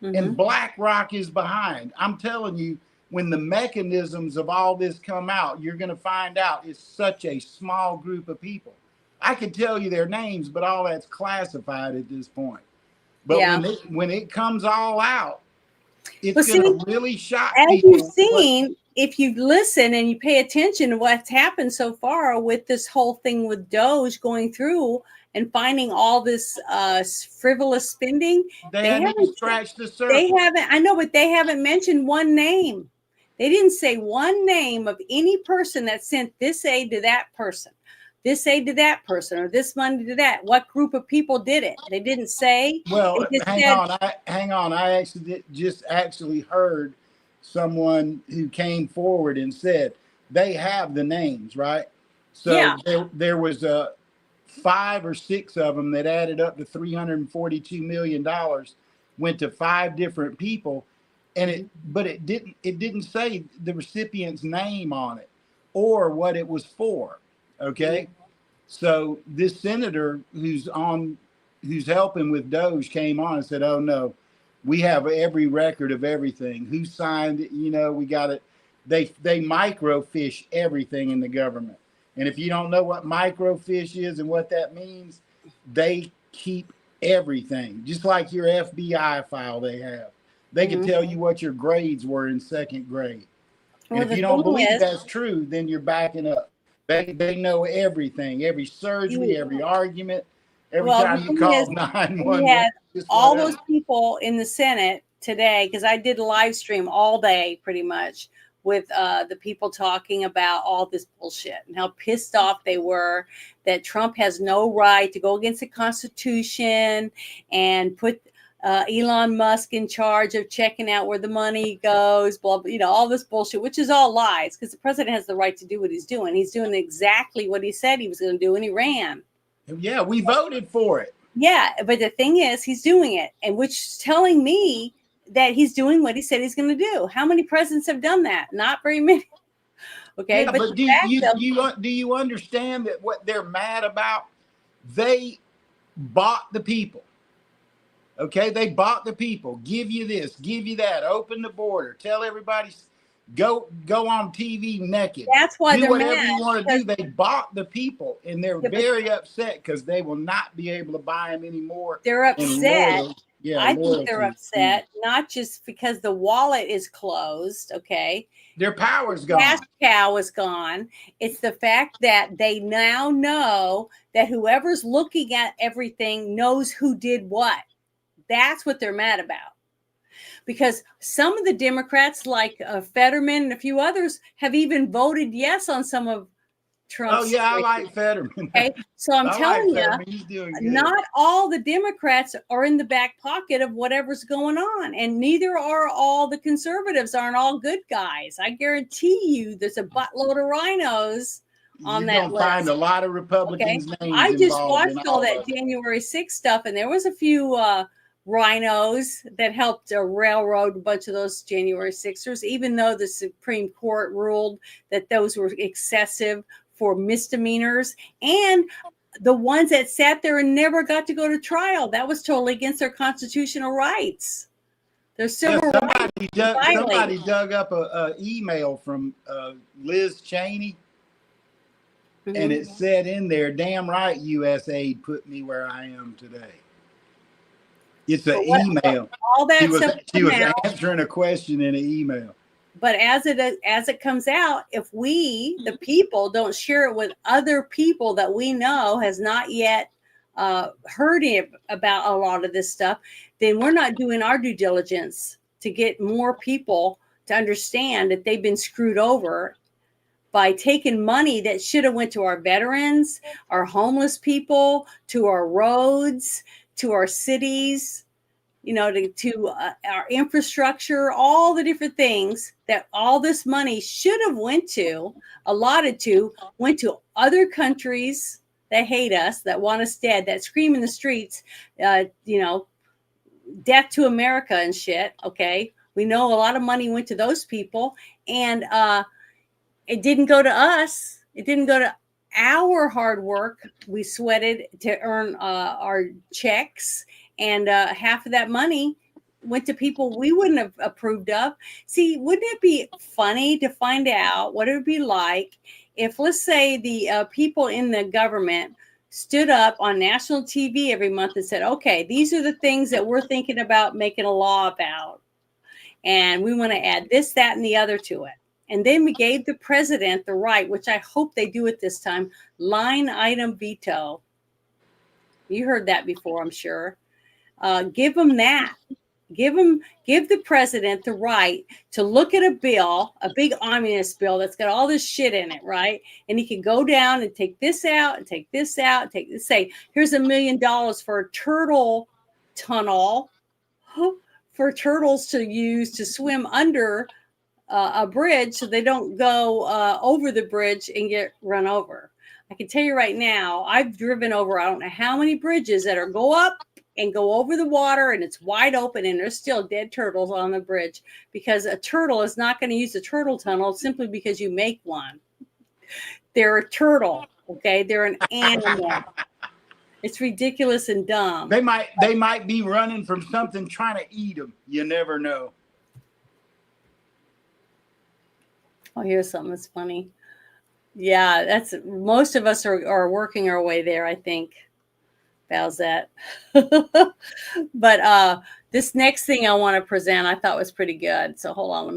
and BlackRock is behind. I'm telling you, when the mechanisms of all this come out, you're going to find out it's such a small group of people. I could tell you their names, but all that's classified at this point. But when it comes all out, it's going to really shock people. As you've seen, if you listen and you pay attention to what's happened so far with this whole thing with Doge going through and finding all this frivolous spending, they haven't scratched the surface. They haven't. I know, but they haven't mentioned one name. They didn't say one name of any person that sent this aid to that person, this aid to that person, or this money to that. What group of people did it? They didn't say. Well, hang on. I actually heard someone who came forward and said they have the names, right? So there was 5 or 6 of them that added up to $342 million, went to 5 different people. And it didn't say the recipient's name on it or what it was for. Okay. So this senator who's helping with Doge came on and said, "Oh no, we have every record of everything. Who signed it? You know, we got it." They microfiche everything in the government. And if you don't know what microfiche is and what that means, they keep everything, just like your FBI file they have. They can tell you what your grades were in 2nd grade. And if you don't believe that's true, then you're backing up. They know everything, every surgery, every argument, every time you call 911. We had all those people in the Senate today, because I did a live stream all day pretty much with the people talking about all this bullshit and how pissed off they were that Trump has no right to go against the Constitution and put Elon Musk in charge of checking out where the money goes, blah, blah, all this bullshit, which is all lies, because the president has the right to do what he's doing. He's doing exactly what he said he was going to do, and he ran. Yeah, we voted for it. Yeah, but the thing is, he's doing it, and which is telling me that he's doing what he said he's going to do. How many presidents have done that? Not very many. Okay, yeah, but do you understand that what they're mad about? They bought the people. Okay, they bought the people. Give you this, give you that. Open the border. Tell everybody go on TV naked. That's why do whatever you want to do. They bought the people, and they're very upset because they will not be able to buy them anymore. They're upset. I think they're upset, not just because the wallet is closed. Okay, their power's gone. Cash cow is gone. It's the fact that they now know that whoever's looking at everything knows who did what. That's what they're mad about. Because some of the Democrats, like Fetterman and a few others, have even voted yes on some of Trump's. Oh yeah, I like Fetterman. Okay, so I'm I telling like Fetterman. you, He's doing good. not all the Democrats are in the back pocket of whatever's going on, and neither are all the conservatives. Aren't all good guys. I guarantee you, there's a buttload of rhinos on You're that gonna list. find a lot of Republicans' names I just involved in watched all that of it. January 6th stuff, and there was a few rhinos that helped railroad a bunch of those January 6ers, even though the Supreme Court ruled that those were excessive for misdemeanors, and the ones that sat there and never got to go to trial. That was totally against their constitutional rights. There's civil rights. Somebody dug up a email from Liz Cheney, and it said in there, "Damn right, U.S. aid put me where I am today." It's an email. All that stuff she was answering a question in an email. But as it comes out, if we, the people, don't share it with other people that we know has not yet heard about a lot of this stuff, then we're not doing our due diligence to get more people to understand that they've been screwed over by taking money that should have went to our veterans, our homeless people, to our roads, to our cities, to our infrastructure, all the different things that all this money should have went to other countries that hate us, that want us dead, that scream in the streets, death to America and shit. Okay. We know a lot of money went to those people, and it didn't go to us. It didn't go to our hard work. We sweated to earn our checks, and half of that money went to people we wouldn't have approved of. See, wouldn't it be funny to find out what it would be like if, let's say, the people in the government stood up on national TV every month and said, okay, these are the things that we're thinking about making a law about, and we want to add this, that, and the other to it. And then we gave the president the right, which I hope they do it this time, line item veto. You heard that before, I'm sure. Give them that. Give the president the right to look at a bill, a big omnibus bill that's got all this shit in it, right? And he can go down and take this out and take this out, say, here's $1 million for a turtle tunnel for turtles to use to swim under a bridge so they don't go over the bridge and get run over. I can tell you right now, I've driven over, I don't know how many bridges that are go up and go over the water, and it's wide open, and there's still dead turtles on the bridge, because a turtle is not going to use a turtle tunnel simply because you make one. They're a turtle, okay? They're an animal. It's ridiculous and dumb. They might be running from something trying to eat them. You never know. Oh, here's something that's funny. Yeah, that's most of us are working our way there, I think. How's that? But this next thing I want to present, I thought was pretty good. So hold on, let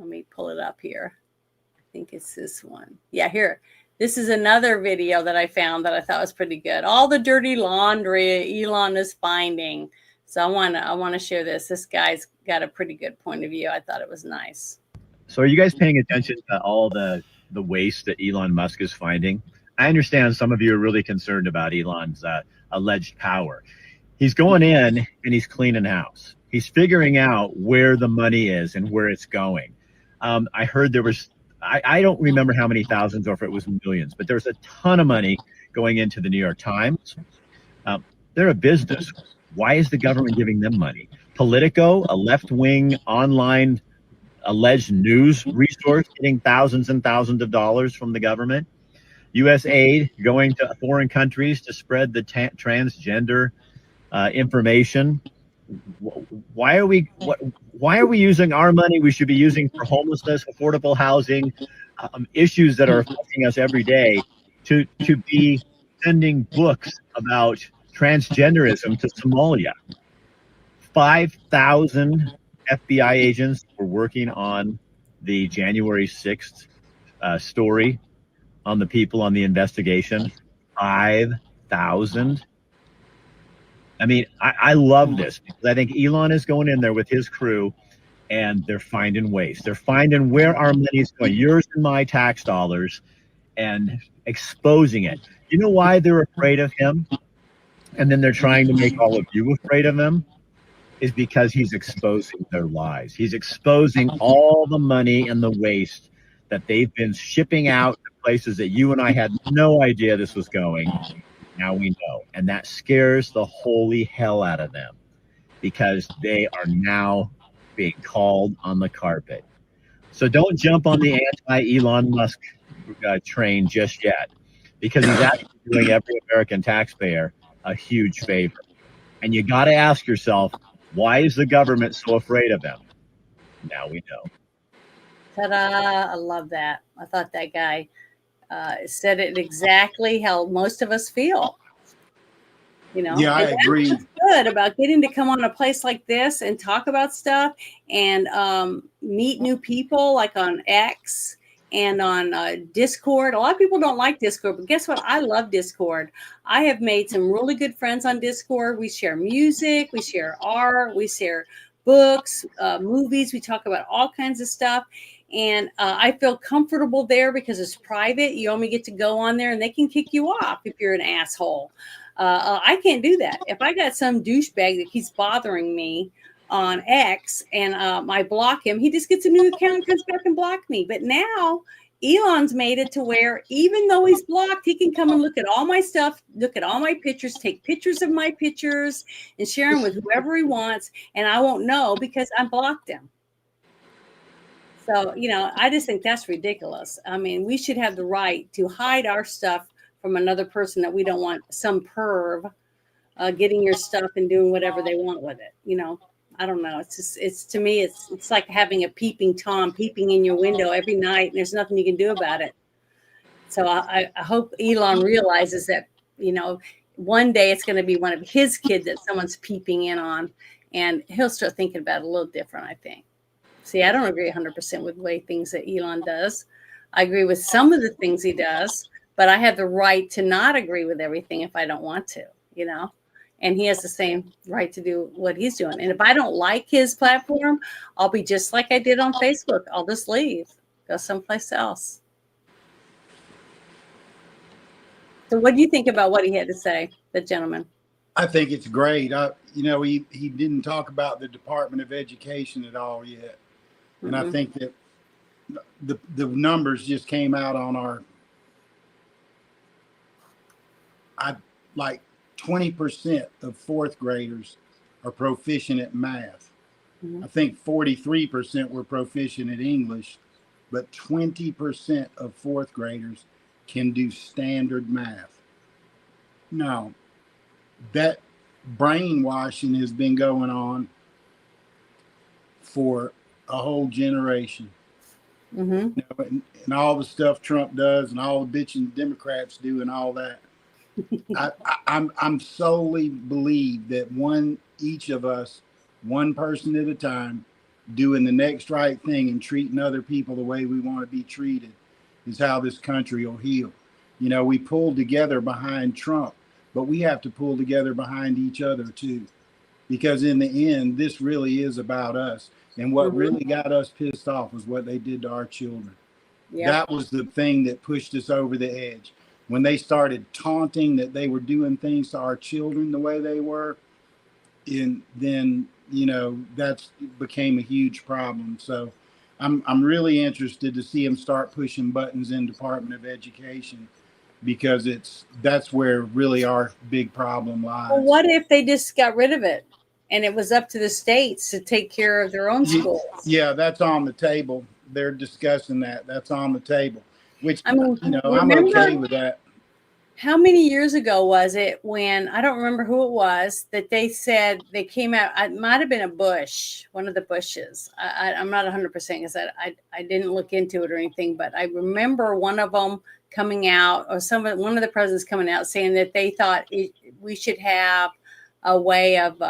me pull it up here. I think it's this one. Yeah, here. This is another video that I found that I thought was pretty good. All the dirty laundry Elon is finding. So I want to share this. This guy's got a pretty good point of view. I thought it was nice. So are you guys paying attention to all the waste that Elon Musk is finding? I understand some of you are really concerned about Elon's alleged power. He's going in and he's cleaning house. He's figuring out where the money is and where it's going. I heard there was, I don't remember how many thousands or if it was millions, but there's a ton of money going into the New York Times. They're a business. Why is the government giving them money? Politico, a left-wing online alleged news resource, getting thousands and thousands of dollars from the government. U.S. aid going to foreign countries to spread the transgender information. Why are we using our money we should be using for homelessness, affordable housing, issues that are affecting us every day, to be sending books about transgenderism to Somalia? 5,000 FBI agents were working on the January 6th story on the people on the investigation. 5,000. I mean, I love this because I think Elon is going in there with his crew and they're finding waste. They're finding where our money is going, yours and my tax dollars, and exposing it. You know why they're afraid of him? And then they're trying to make all of you afraid of him? Is because he's exposing their lies. He's exposing all the money and the waste that they've been shipping out to places that you and I had no idea this was going. Now we know. And that scares the holy hell out of them because they are now being called on the carpet. So don't jump on the anti-Elon Musk train just yet, because he's actually doing every American taxpayer a huge favor. And you got to ask yourself, why is the government so afraid of him? Now we know. Ta-da! I love that. I thought that guy said it exactly how most of us feel. You know, Yeah, I and that's agree. what's good about getting to come on a place like this and talk about stuff and meet new people, like on X and on Discord. A lot of people don't like Discord, but guess what? I love Discord. I have made some really good friends on Discord. We share music, we share art, we share books, movies. We talk about all kinds of stuff. And I feel comfortable there because it's private. You only get to go on there and they can kick you off if you're an asshole. I can't do that. If I got some douchebag that keeps bothering me on X and I block him, he just gets a new account and comes back and block me. But now Elon's made it to where even though he's blocked, he can come and look at all my stuff, look at all my pictures, take pictures of my pictures and share them with whoever he wants. And I won't know because I blocked him. So, you know, I just think that's ridiculous. I mean, we should have the right to hide our stuff from another person that we don't want some perv getting your stuff and doing whatever they want with it. You know, I don't know. It's just, it's to me, it's like having a peeping Tom peeping in your window every night and there's nothing you can do about it. So I hope Elon realizes that, you know, one day it's going to be one of his kids that someone's peeping in on and he'll start thinking about it a little different, I think. See, I don't agree 100% with the way things that Elon does. I agree with some of the things he does, but I have the right to not agree with everything if I don't want to, you know, and he has the same right to do what he's doing. And if I don't like his platform, I'll be just like I did on Facebook. I'll just leave, go someplace else. So what do you think about what he had to say, the gentleman? I think it's great. You know, he didn't talk about the Department of Education at all yet. And I think that the numbers just came out on our, like 20% of fourth graders are proficient at math. I think 43% were proficient at English, but 20% of fourth graders can do standard math. Now, that brainwashing has been going on for a whole generation. You know, and all the stuff Trump does and all the bitching Democrats do and all that. I'm solely believe that each of us, one person at a time, doing the next right thing and treating other people the way we want to be treated is how this country will heal. You know, we pulled together behind Trump, but we have to pull together behind each other too, because in the end, this really is about us. And what really got us pissed off was what they did to our children. Yep. That was the thing that pushed us over the edge. When they started taunting that they were doing things to our children the way they were, and then, you know, that's became a huge problem. So I'm really interested to see them start pushing buttons in Department of Education, because that's where really our big problem lies. Well, what if they just got rid of it and it was up to the states to take care of their own schools? Yeah, that's on the table. They're discussing that. That's on the table, which, I mean, you know, I'm okay with that. How many years ago was it when, I don't remember who it was, that they said they came out, it might have been a Bush, one of the Bushes. I'm not 100% because I didn't look into it or anything, but I remember one of them coming out, or one of the presidents coming out saying that they thought we should have a way of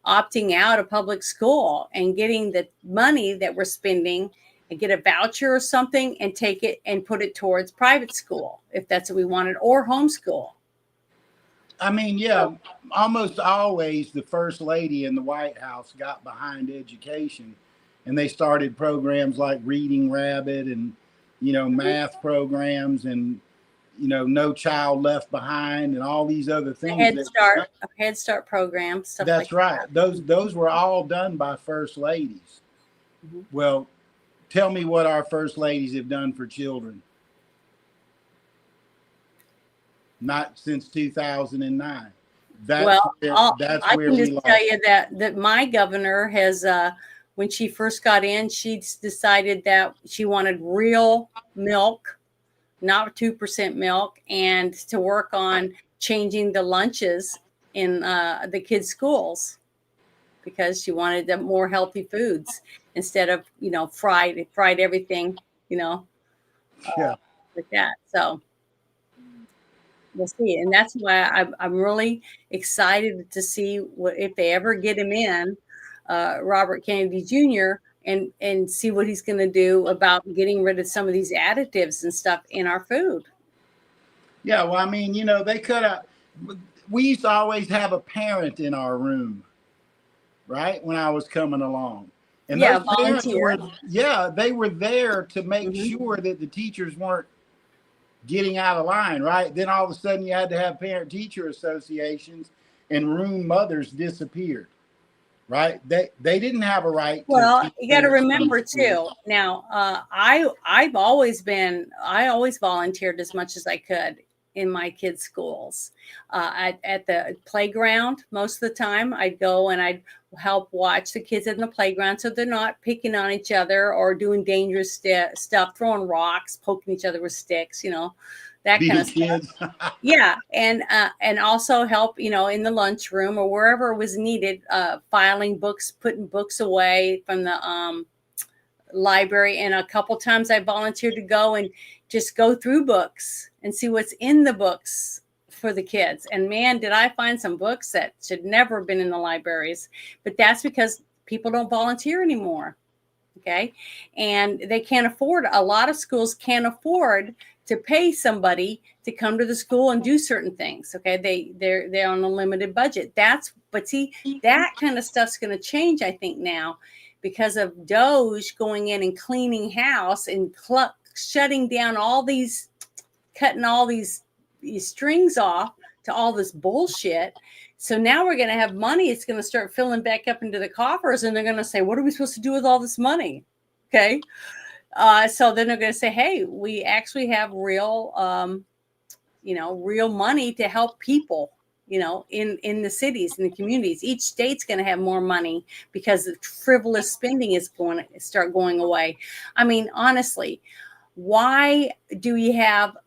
opting out of public school and getting the money that we're spending and get a voucher or something and take it and put it towards private school, if that's what we wanted, or homeschool. I mean, yeah, almost always the first lady in the White House got behind education, and they started programs like Reading Rabbit and math programs and, No Child Left Behind and all these other things. Head Start program, stuff That's like right. that. Those were all done by first ladies. Mm-hmm. Well, tell me what our first ladies have done for children. Not since 2009. I where can we just lost. tell you that my governor has, when she first got in, she decided that she wanted real milk, not 2% milk, and to work on changing the lunches in the kids' schools because she wanted them more healthy foods instead of fried everything, Yeah. like that. So we'll see, and that's why I'm really excited to see what if they ever get him in, Robert Kennedy Jr. and see what he's going to do about getting rid of some of these additives and stuff in our food. Yeah, well, I mean, they could have. We used to always have a parent in our room, right? When I was coming along, and those parents they were there to make sure that the teachers weren't getting out of line, right? Then all of a sudden you had to have parent-teacher associations, and room mothers disappeared, right? They didn't have a right. Well, you got to remember too. Now, I always volunteered as much as I could in my kids' schools. At the playground, most of the time, I'd go and I'd help watch the kids in the playground so they're not picking on each other or doing dangerous stuff, throwing rocks, poking each other with sticks, that kind of stuff. Yeah, and also help, in the lunchroom or wherever it was needed, filing books, putting books away from the library. And a couple times I volunteered to go and just go through books and see what's in the books for the kids. And man, did I find some books that should never have been in the libraries. But that's because people don't volunteer anymore. Okay. And they can't afford, a lot of schools can't afford to pay somebody to come to the school and do certain things. Okay. They're on a limited budget. But see, that kind of stuff's going to change, I think, now because of Doge going in and cleaning house and shutting down cutting all these strings off to all this bullshit. So now we're going to have money. It's going to start filling back up into the coffers, and they're going to say, what are we supposed to do with all this money? Okay. So then they're going to say, hey, we actually have real money to help people, in the cities, in the communities. Each state's going to have more money because the frivolous spending is going to start going away. I mean, honestly, why do we have...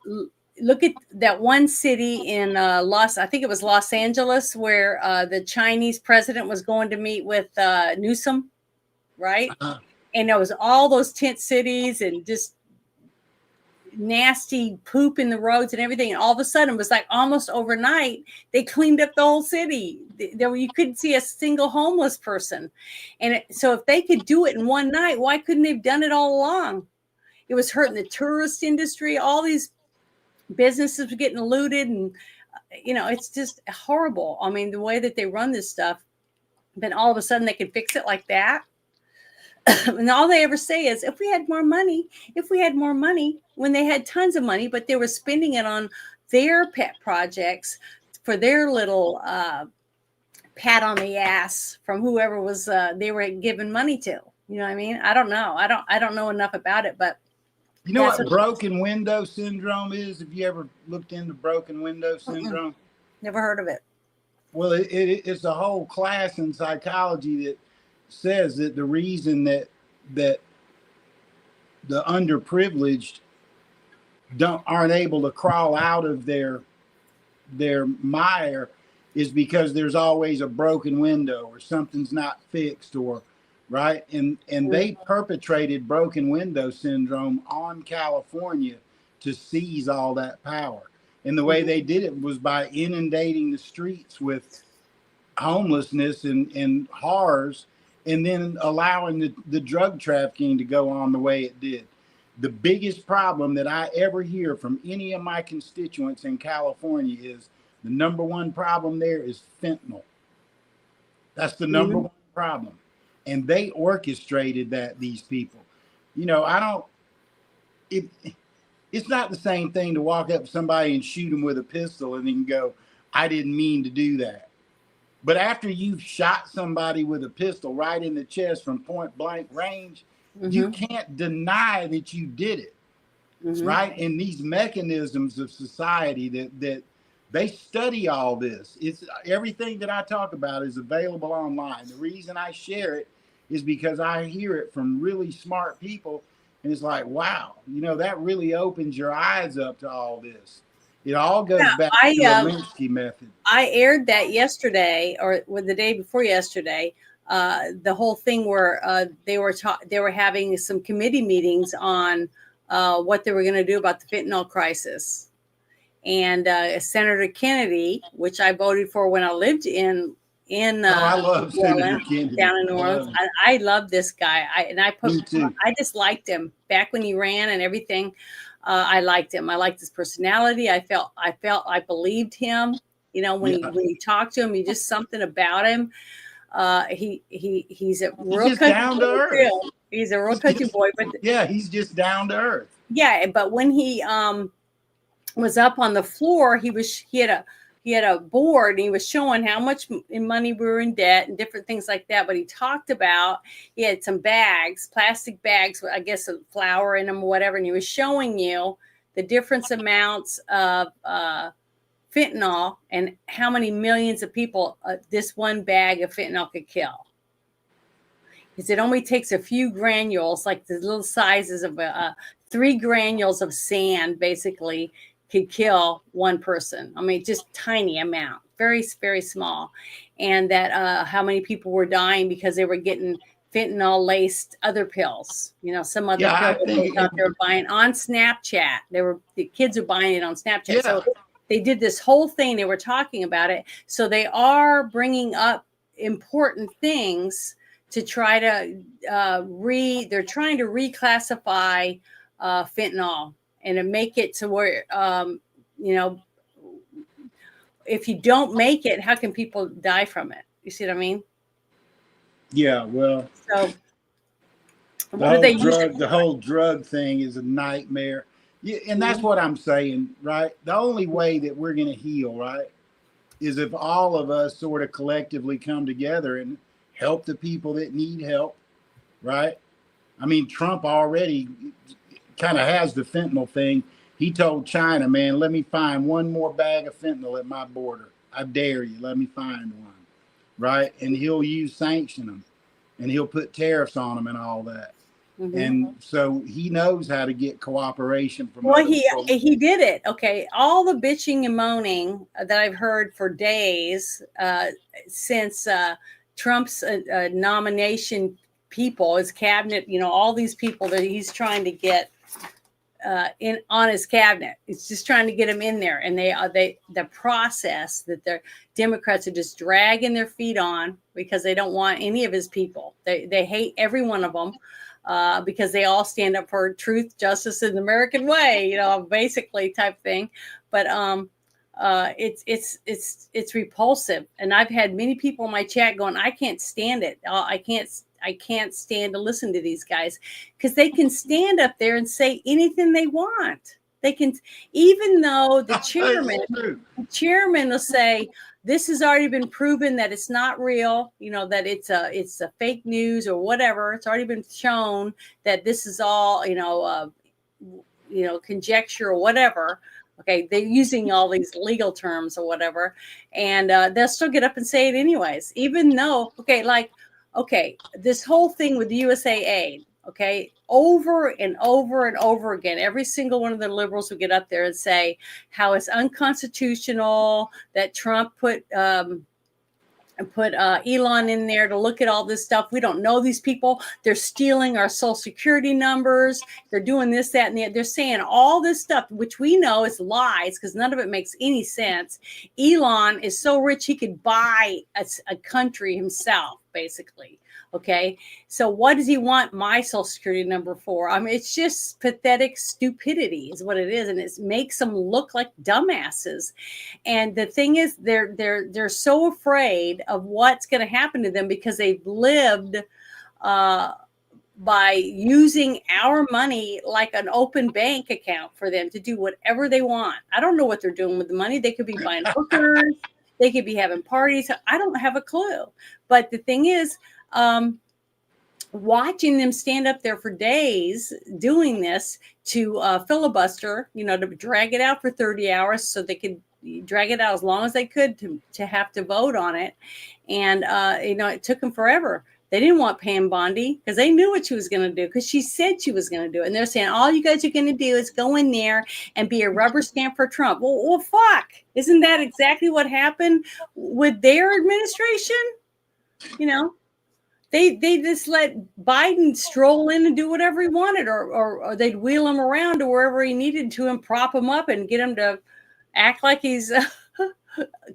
Look at that one city in I think it was Los Angeles, where the Chinese president was going to meet with Newsom, right? And there was all those tent cities and just nasty poop in the roads and everything. And all of a sudden, it was like almost overnight, they cleaned up the whole city. You couldn't see a single homeless person. And so if they could do it in one night, why couldn't they have done it all along? It was hurting the tourist industry. All these businesses were getting looted, and it's just horrible. I mean, the way that they run this stuff, then all of a sudden they can fix it like that. And all they ever say is, if we had more money, when they had tons of money, but they were spending it on their pet projects for their little pat on the ass from whoever was they were giving money to. You know what I mean? I don't know. I don't know enough about it, but you know what broken window syndrome is? Have you ever looked into broken window syndrome? Never heard of it. Well, it's a whole class in psychology that says that the reason that the underprivileged aren't able to crawl out of their mire is because there's always a broken window or something's not fixed, or right. And they perpetrated broken window syndrome on California to seize all that power. And the way they did it was by inundating the streets with homelessness and horrors, and then allowing the drug trafficking to go on the way it did. The biggest problem that I ever hear from any of my constituents in California is the number one problem there is fentanyl. That's the number one problem. And they orchestrated that, these people. it's not the same thing to walk up to somebody and shoot them with a pistol and then go, I didn't mean to do that. But after you've shot somebody with a pistol right in the chest from point blank range, you can't deny that you did it. Right? And these mechanisms of society that they study all this. It's everything that I talk about is available online. The reason I share it is because I hear it from really smart people, and it's like, wow, that really opens your eyes up to all this. It all goes back to the Linsky method. I aired that yesterday, or the day before yesterday. The whole thing where they were having some committee meetings on what they were going to do about the fentanyl crisis. And Senator Kennedy, which I voted for when I lived in I love Senator Kennedy. Down in New Orleans. I love this guy. I just liked him back when he ran and everything. I liked him. I liked his personality. I felt I believed him. When he talked to him, he just something about him. He's a real down to earth. He's a real country boy, but he's just down to earth. Yeah, but when he was up on the floor, he had a board, and he was showing how much in money we were in debt and different things like that. But he talked about he had some bags, plastic bags, I guess, of flour in them or whatever, and he was showing you the different amounts of fentanyl and how many millions of people this one bag of fentanyl could kill. Because it only takes a few granules, like the little sizes of 3 granules of sand, basically, could kill one person. I mean, just tiny amount, very, very small. And that how many people were dying because they were getting fentanyl laced other pills. Some other pills they were buying on Snapchat. The kids are buying it on Snapchat. Yeah. So they did this whole thing. They were talking about it. So they are bringing up important things to try to they're trying to reclassify fentanyl and to make it to where if you don't make it, how can people die from it? You see what I mean? Yeah, well, so the whole drug thing is a nightmare. Yeah, and that's what I'm saying, right? The only way that we're going to heal, right, is if all of us sort of collectively come together and help the people that need help, right? I mean, Trump already kind of has the fentanyl thing. He told China, man, let me find one more bag of fentanyl at my border. I dare you. Let me find one, right? And he'll sanction them, and he'll put tariffs on them and all that. And so he knows how to get cooperation from. Well, he did it. Okay, all the bitching and moaning that I've heard for days since Trump's nomination, people, his cabinet, all these people that he's trying to get on his cabinet. It's just trying to get them in there, and the process that the Democrats are just dragging their feet on because they don't want any of his people. They hate every one of them. Because they all stand up for truth, justice, and the American way, basically type thing. But it's repulsive, and I've had many people in my chat going, "I can't stand it. I can't stand to listen to these guys because they can stand up there and say anything they want. They can, even though the chairman will say." This has already been proven that it's not real, that it's a fake news or whatever. It's already been shown that this is all, conjecture or whatever. Okay, they're using all these legal terms or whatever, and they'll still get up and say it anyways, even though, this whole thing with the USAID, over and over and over again, every single one of the liberals would get up there and say how it's unconstitutional that Trump put Elon in there to look at all this stuff. We don't know these people. They're stealing our social security numbers. They're doing this, that, and the other. They're saying all this stuff, which we know is lies because none of it makes any sense. Elon is so rich he could buy a country himself, basically. Okay, so what does he want my social security number for? I mean, it's just pathetic stupidity is what it is, and it makes them look like dumbasses. And the thing is, they're so afraid of what's going to happen to them because they've lived by using our money like an open bank account for them to do whatever they want. I don't know what they're doing with the money. They could be buying hookers. They could be having parties. I don't have a clue. But the thing is, watching them stand up there for days doing this to filibuster, to drag it out for 30 hours so they could drag it out as long as they could to have to vote on it. And, it took them forever. They didn't want Pam Bondi because they knew what she was going to do because she said she was going to do it. And they're saying, all you guys are going to do is go in there and be a rubber stamp for Trump. Well, fuck. Isn't that exactly what happened with their administration? They just let Biden stroll in and do whatever he wanted, or they'd wheel him around to wherever he needed to and prop him up and get him to act like he's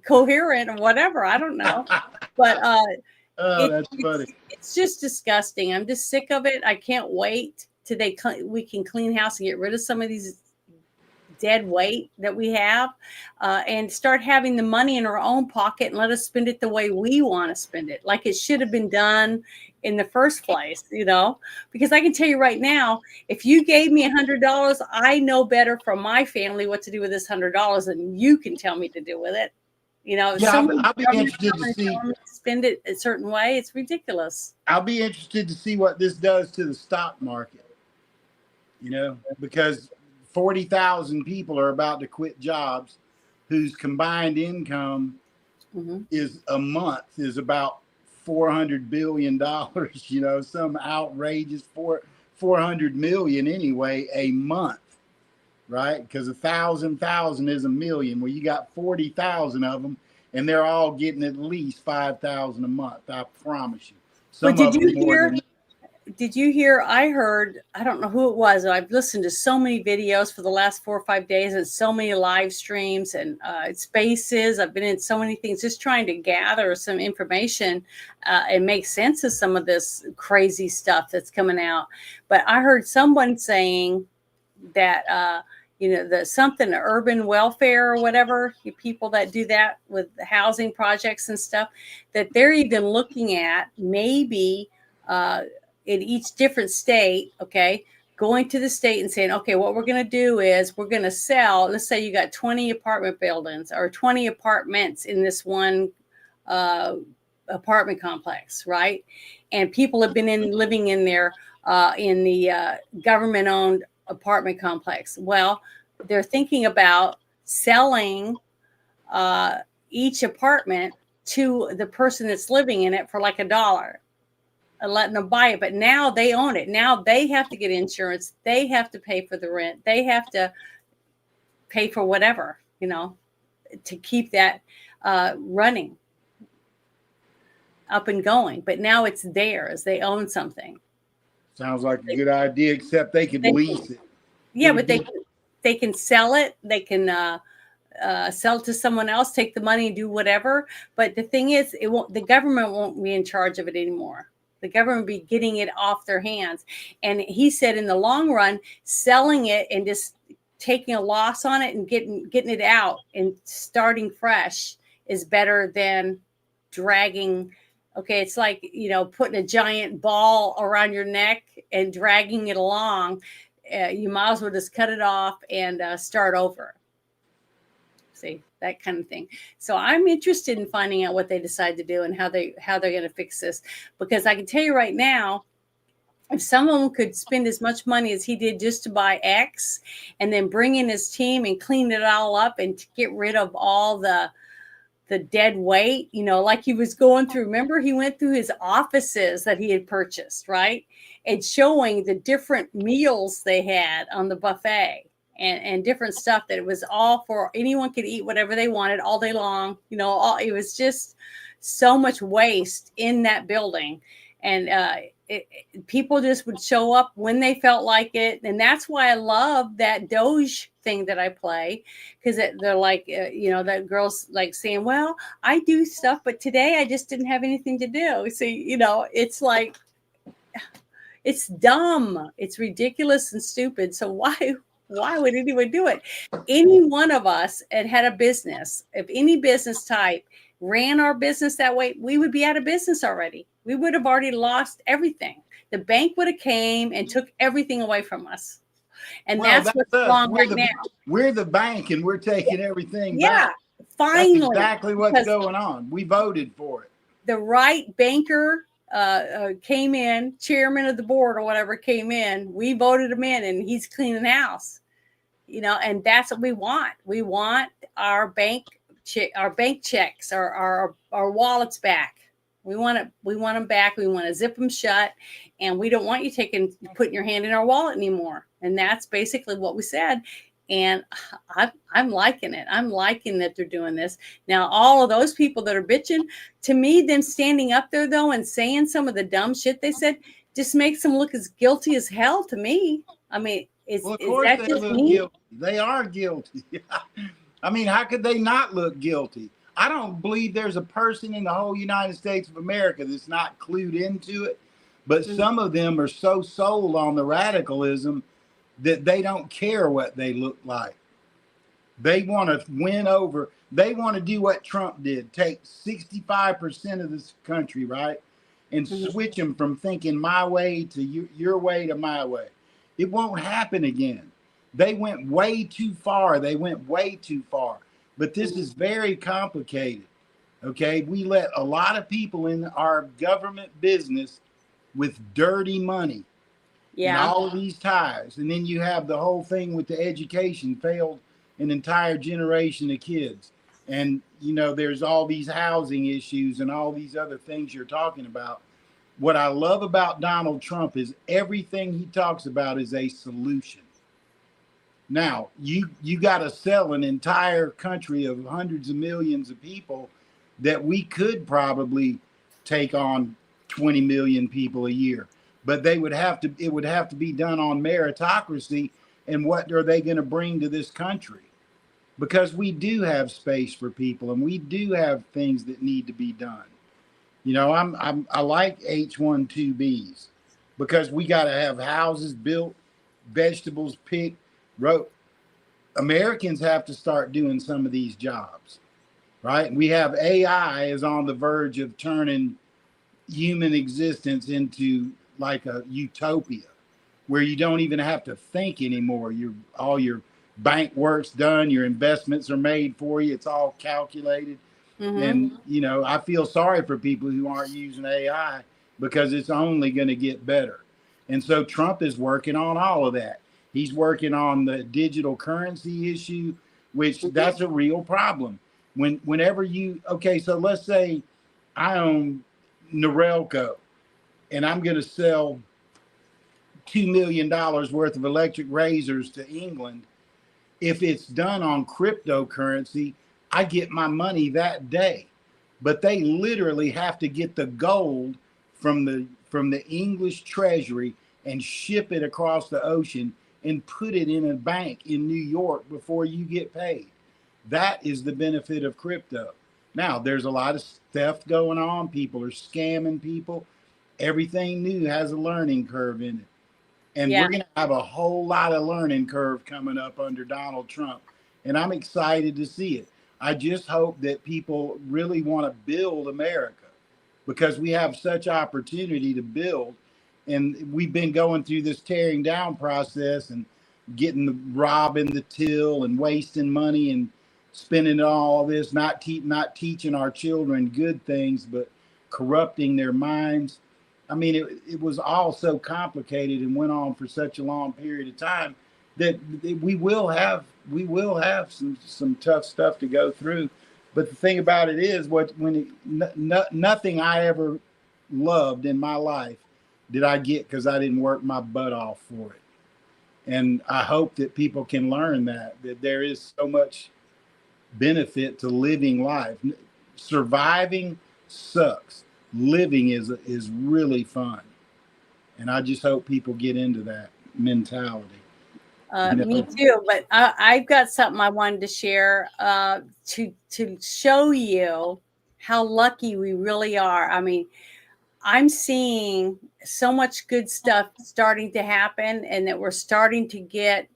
coherent or whatever. I don't know. But that's funny. It's just disgusting. I'm just sick of it. I can't wait till we can clean house and get rid of some of these dead weight that we have, and start having the money in our own pocket and let us spend it the way we want to spend it, like it should have been done in the first place, because I can tell you right now, if you gave me $100, I know better from my family what to do with this $100 than you can tell me to do with it. I'll be interested to see spend it a certain way. It's ridiculous. I'll be interested to see what this does to the stock market, because 40,000 people are about to quit jobs whose combined income is about $400 billion, some outrageous 400 million anyway, a month, right? Because 1,000 is a million. Well, you got 40,000 of them, and they're all getting at least 5,000 a month. I promise you. But did you hear? I heard, I don't know who it was. I've listened to so many videos for the last 4 or 5 days and so many live streams and spaces. I've been in so many things just trying to gather some information and make sense of some of this crazy stuff that's coming out. But I heard someone saying that, the urban welfare or whatever, people that do that with housing projects and stuff, that they're even looking at maybe in each different state, going to the state and saying, okay, what we're going to do is we're going to sell, let's say you got 20 apartment buildings or 20 apartments in this one apartment complex, right? And people have been living in there in the government-owned apartment complex. Well, they're thinking about selling each apartment to the person that's living in it for like $1. And letting them buy it, but now they own it. Now they have to get insurance. They have to pay for the rent. They have to pay for whatever, to keep that running, up and going. But now it's theirs. They own something. Sounds like a good idea, except they could lease it. Yeah, but they can sell it. They can sell it to someone else, take the money and do whatever. But the thing is, the government won't be in charge of it anymore. The government will be getting it off their hands. And he said in the long run, selling it and just taking a loss on it and getting it out and starting fresh is better than dragging. Okay, it's like, putting a giant ball around your neck and dragging it along. You might as well just cut it off and start over. See, that kind of thing. So I'm interested in finding out what they decide to do and how they're going to fix this, because I can tell you right now, if someone could spend as much money as he did just to buy X and then bring in his team and clean it all up and to get rid of all the dead weight, like he was going through. Remember, he went through his offices that he had purchased, right? And showing the different meals they had on the buffet. And different stuff that it was all for anyone could eat whatever they wanted all day long. It was just so much waste in that building. And people just would show up when they felt like it. And that's why I love that Doge thing that I play, because they're like, that girl's like saying, well, I do stuff, but today I just didn't have anything to do. So, it's like, it's dumb. It's ridiculous and stupid. So why would anyone do it? Any one of us had a business, if any business type ran our business that way, we would be out of business already. We would have already lost everything. the bank would have came and took everything away from us. And Well, that's what's us. wrong right now. We're the bank, and we're taking everything Yeah, back. finally. That's exactly what's going on. We voted for it. The right banker came in, chairman of the board or whatever came in. We voted him in, and he's cleaning house. You know, and that's what we want. We want our bank checks, our wallets back. We want them back. We want to zip them shut, and we don't want you putting your hand in our wallet anymore. And that's basically what we said. And I'm liking it. I'm liking that they're doing this. Now, all of those people that are bitching, to me, them standing up there though and saying some of the dumb shit they said just makes them look as guilty as hell to me. I mean, is that they just look me? guilty. They are guilty. I mean, how could they not look guilty? I don't believe there's a person in the whole United States of America that's not clued into it. But some of them are so sold on the radicalism that they don't care what they look like. They want to win over. They want to do what Trump did, take 65% of this country, right? And switch them from thinking my way to your way to my way. It won't happen again. They went way too far. But this is very complicated. Okay. We let a lot of people in our government business with dirty money. And all of these ties. And then you have the whole thing with the education failed an entire generation of kids. And, you know, there's all these housing issues and all these other things you're talking about. What I love about Donald Trump is everything he talks about is a solution. Now, you got to sell an entire country of hundreds of millions of people that we could probably take on 20 million people a year. But it would have to be done on meritocracy and what are they going to bring to this country? Because we do have space for people and we do have things that need to be done. You know, I like H-1-2Bs because we got to have houses built, vegetables picked. Americans have to start doing some of these jobs, right? We have AI is on the verge of turning human existence into like a utopia where you don't even have to think anymore. All your bank work's done, your investments are made for you, it's all calculated. And you know, I feel sorry for people who aren't using AI because it's only going to get better. And so Trump is working on all of that. He's working on the digital currency issue, which that's a real problem. Whenever so let's say I own Norelco and I'm going to sell $2 million worth of electric razors to England. If it's done on cryptocurrency, I get my money that day. But they literally have to get the gold from the English treasury and ship it across the ocean and put it in a bank in New York before you get paid. That is the benefit of crypto. Now, there's a lot of theft going on. People are scamming people. Everything new has a learning curve in it. And we're going to have a whole lot of learning curve coming up under Donald Trump. And I'm excited to see it. I just hope that people really want to build America because we have such opportunity to build. And we've been going through this tearing down process and robbing the till and wasting money and spending all this, not teaching our children good things, but corrupting their minds. I mean, it was all so complicated and went on for such a long period of time that we will have some tough stuff to go through. But the thing about it is, nothing I ever loved in my life did I get because I didn't work my butt off for it. And I hope that people can learn that there is so much benefit to living life. Surviving sucks. Living is really fun. And I just hope people get into that mentality. Me too, but I've got something I wanted to share to show you how lucky we really are. I mean, I'm seeing so much good stuff starting to happen and that we're starting to get.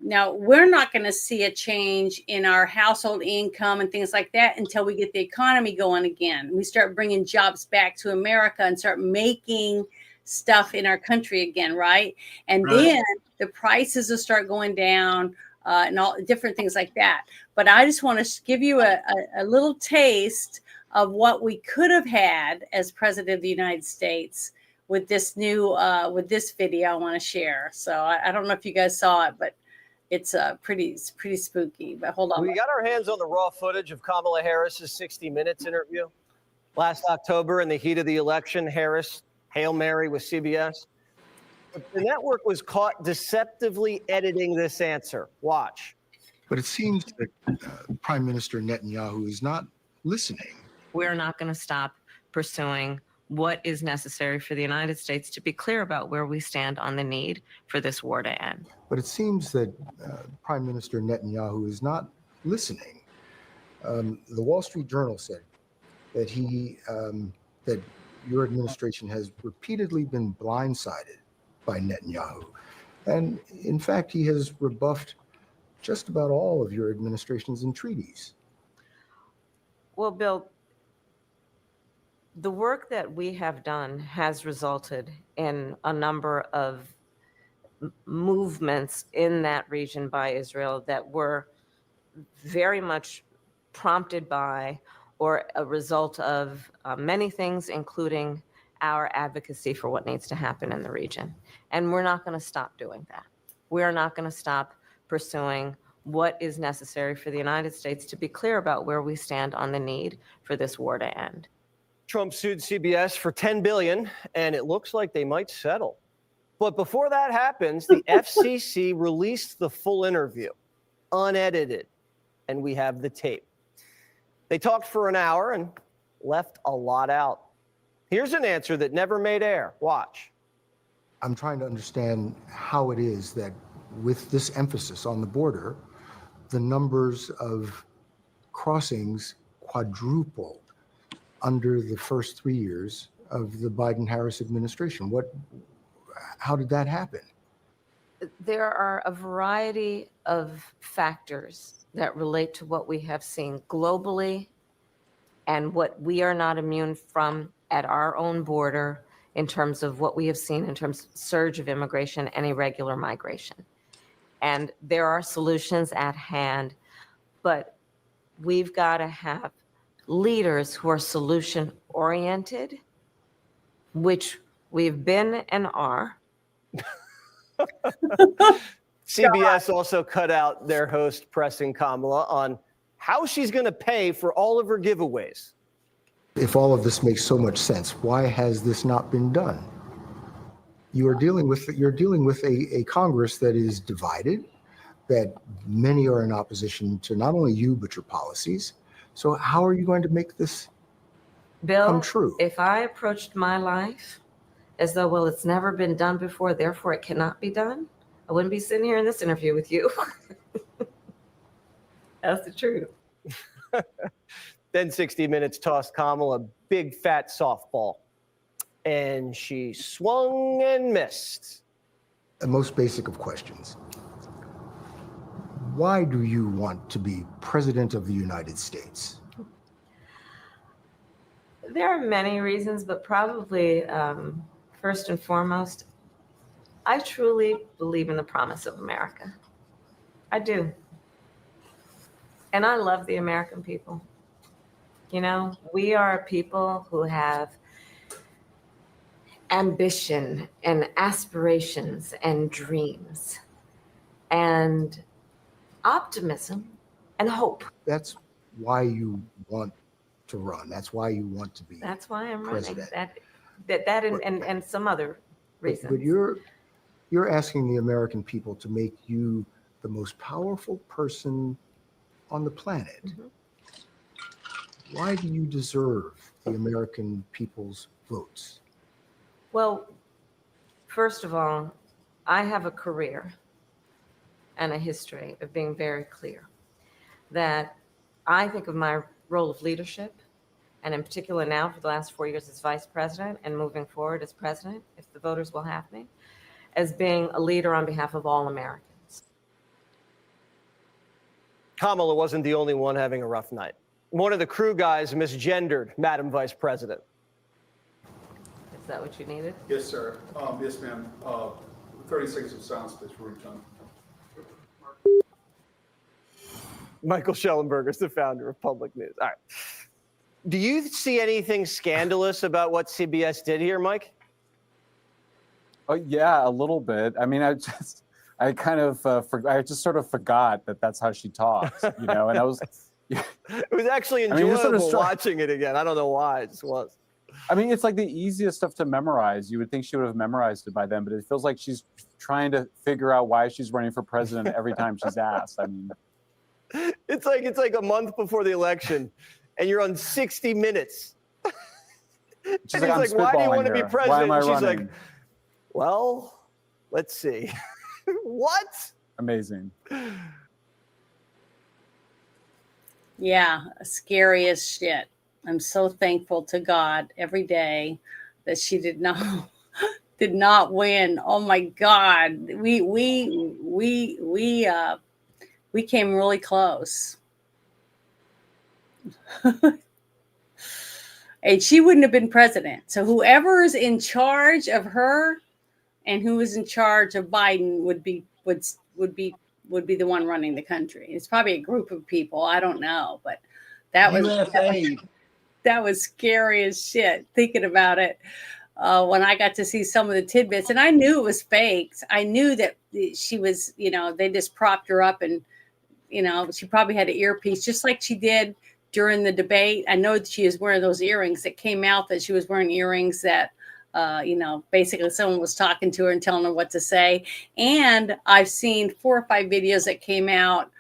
Now, we're not going to see a change in our household income and things like that until we get the economy going again. We start bringing jobs back to America and start making stuff in our country again, right? And Right. then the prices will start going down and all different things like that. But I just want to give you a little taste of what we could have had as president of the United States with this new with this video I want to share. So I don't know if you guys saw it, but it's pretty spooky. But hold on. We got our hands on the raw footage of Kamala Harris's 60 Minutes interview last October in the heat of the election. Harris, Hail Mary with CBS. But the network was caught deceptively editing this answer. Watch. But it seems that Prime Minister Netanyahu is not listening. We're not going to stop pursuing what is necessary for the United States to be clear about where we stand on the need for this war to end. But it seems that Prime Minister Netanyahu is not listening. The Wall Street Journal said that that your administration has repeatedly been blindsided by Netanyahu. And in fact, he has rebuffed just about all of your administration's entreaties. Well, Bill, the work that we have done has resulted in a number of movements in that region by Israel that were very much prompted by or a result of many things, including our advocacy for what needs to happen in the region. And we're not going to stop doing that. We are not going to stop pursuing what is necessary for the United States to be clear about where we stand on the need for this war to end. Trump sued CBS for $10 billion, and it looks like they might settle. But before that happens, the FCC released the full interview, unedited, and we have the tape. They talked for an hour and left a lot out. Here's an answer that never made air. Watch. I'm trying to understand how it is that with this emphasis on the border, the numbers of crossings quadrupled under the first 3 years of the Biden-Harris administration. How did that happen? There are a variety of factors that relate to what we have seen globally and what we are not immune from at our own border in terms of what we have seen in terms of surge of immigration and irregular migration. And there are solutions at hand, but we've got to have leaders who are solution oriented, which we've been and are. CBS also cut out their host pressing Kamala on how she's going to pay for all of her giveaways. If all of this makes so much sense, why has this not been done? You're dealing with a Congress that is divided, that many are in opposition to not only you, but your policies. So how are you going to make this come true? If I approached my life as though, well, it's never been done before, therefore it cannot be done, I wouldn't be sitting here in this interview with you. That's the truth. Then 60 Minutes tossed Kamala a big fat softball, and she swung and missed. The most basic of questions. Why do you want to be president of the United States? There are many reasons, but probably first and foremost, I truly believe in the promise of America. I do. And I love the American people. You know, we are a people who have ambition and aspirations and dreams and optimism and hope. That's why you want to run. That's why you want to be That's why I'm president. running. That and some other reasons. But you're asking the American people to make you the most powerful person on the planet. Mm-hmm. Why do you deserve the American people's votes? Well, first of all, I have a career and a history of being very clear that I think of my role of leadership, and in particular now for the last 4 years as vice president and moving forward as president, if the voters will have me, as being a leader on behalf of all Americans. Kamala wasn't the only one having a rough night. One of the crew guys misgendered Madam Vice President. Is that what you needed? Yes, sir. Yes, ma'am. 30 seconds of silence, please, for Ruth John. Michael Schellenberger is the founder of Public News. All right. Do you see anything scandalous about what CBS did here, Mike? Oh yeah, a little bit. I mean, I just sort of forgot that that's how she talks, you know. And I was, it was actually enjoyable watching it again. I don't know why, it just was. I mean, it's like the easiest stuff to memorize. You would think she would have memorized it by then, but it feels like she's trying to figure out why she's running for president every time she's asked. I mean, it's like a month before the election, and you're on 60 Minutes. She's and like, he's like, why do you want to be here. president? Why am I and she's running? like, well, let's see. What? Amazing. Yeah, scary as shit. I'm so thankful to God every day that she did not win. Oh my God, we came really close, and she wouldn't have been president. So whoever is in charge of her and who is in charge of Biden would be the one running the country. It's probably a group of people. I don't know, but that was scary as shit thinking about it. When I got to see some of the tidbits, and I knew it was faked. I knew that she was, they just propped her up, and she probably had an earpiece, just like she did during the debate. I know that she was wearing those earrings. That came out that she was wearing earrings that, basically someone was talking to her and telling her what to say. And I've seen 4 or 5 videos that came out,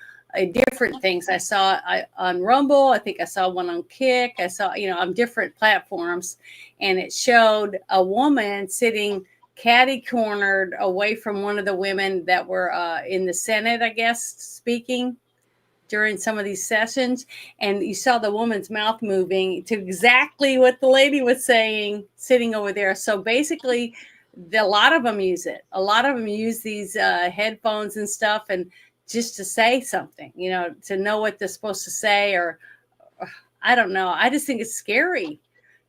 different things. I saw on Rumble. I think I saw one on Kick. I saw, on different platforms, and it showed a woman sitting catty-cornered away from one of the women that were in the Senate, I guess, speaking during some of these sessions, and you saw the woman's mouth moving to exactly what the lady was saying, sitting over there. So basically, a lot of them use it. A lot of them use these headphones and stuff, and just to say something, to know what they're supposed to say, or I don't know. I just think it's scary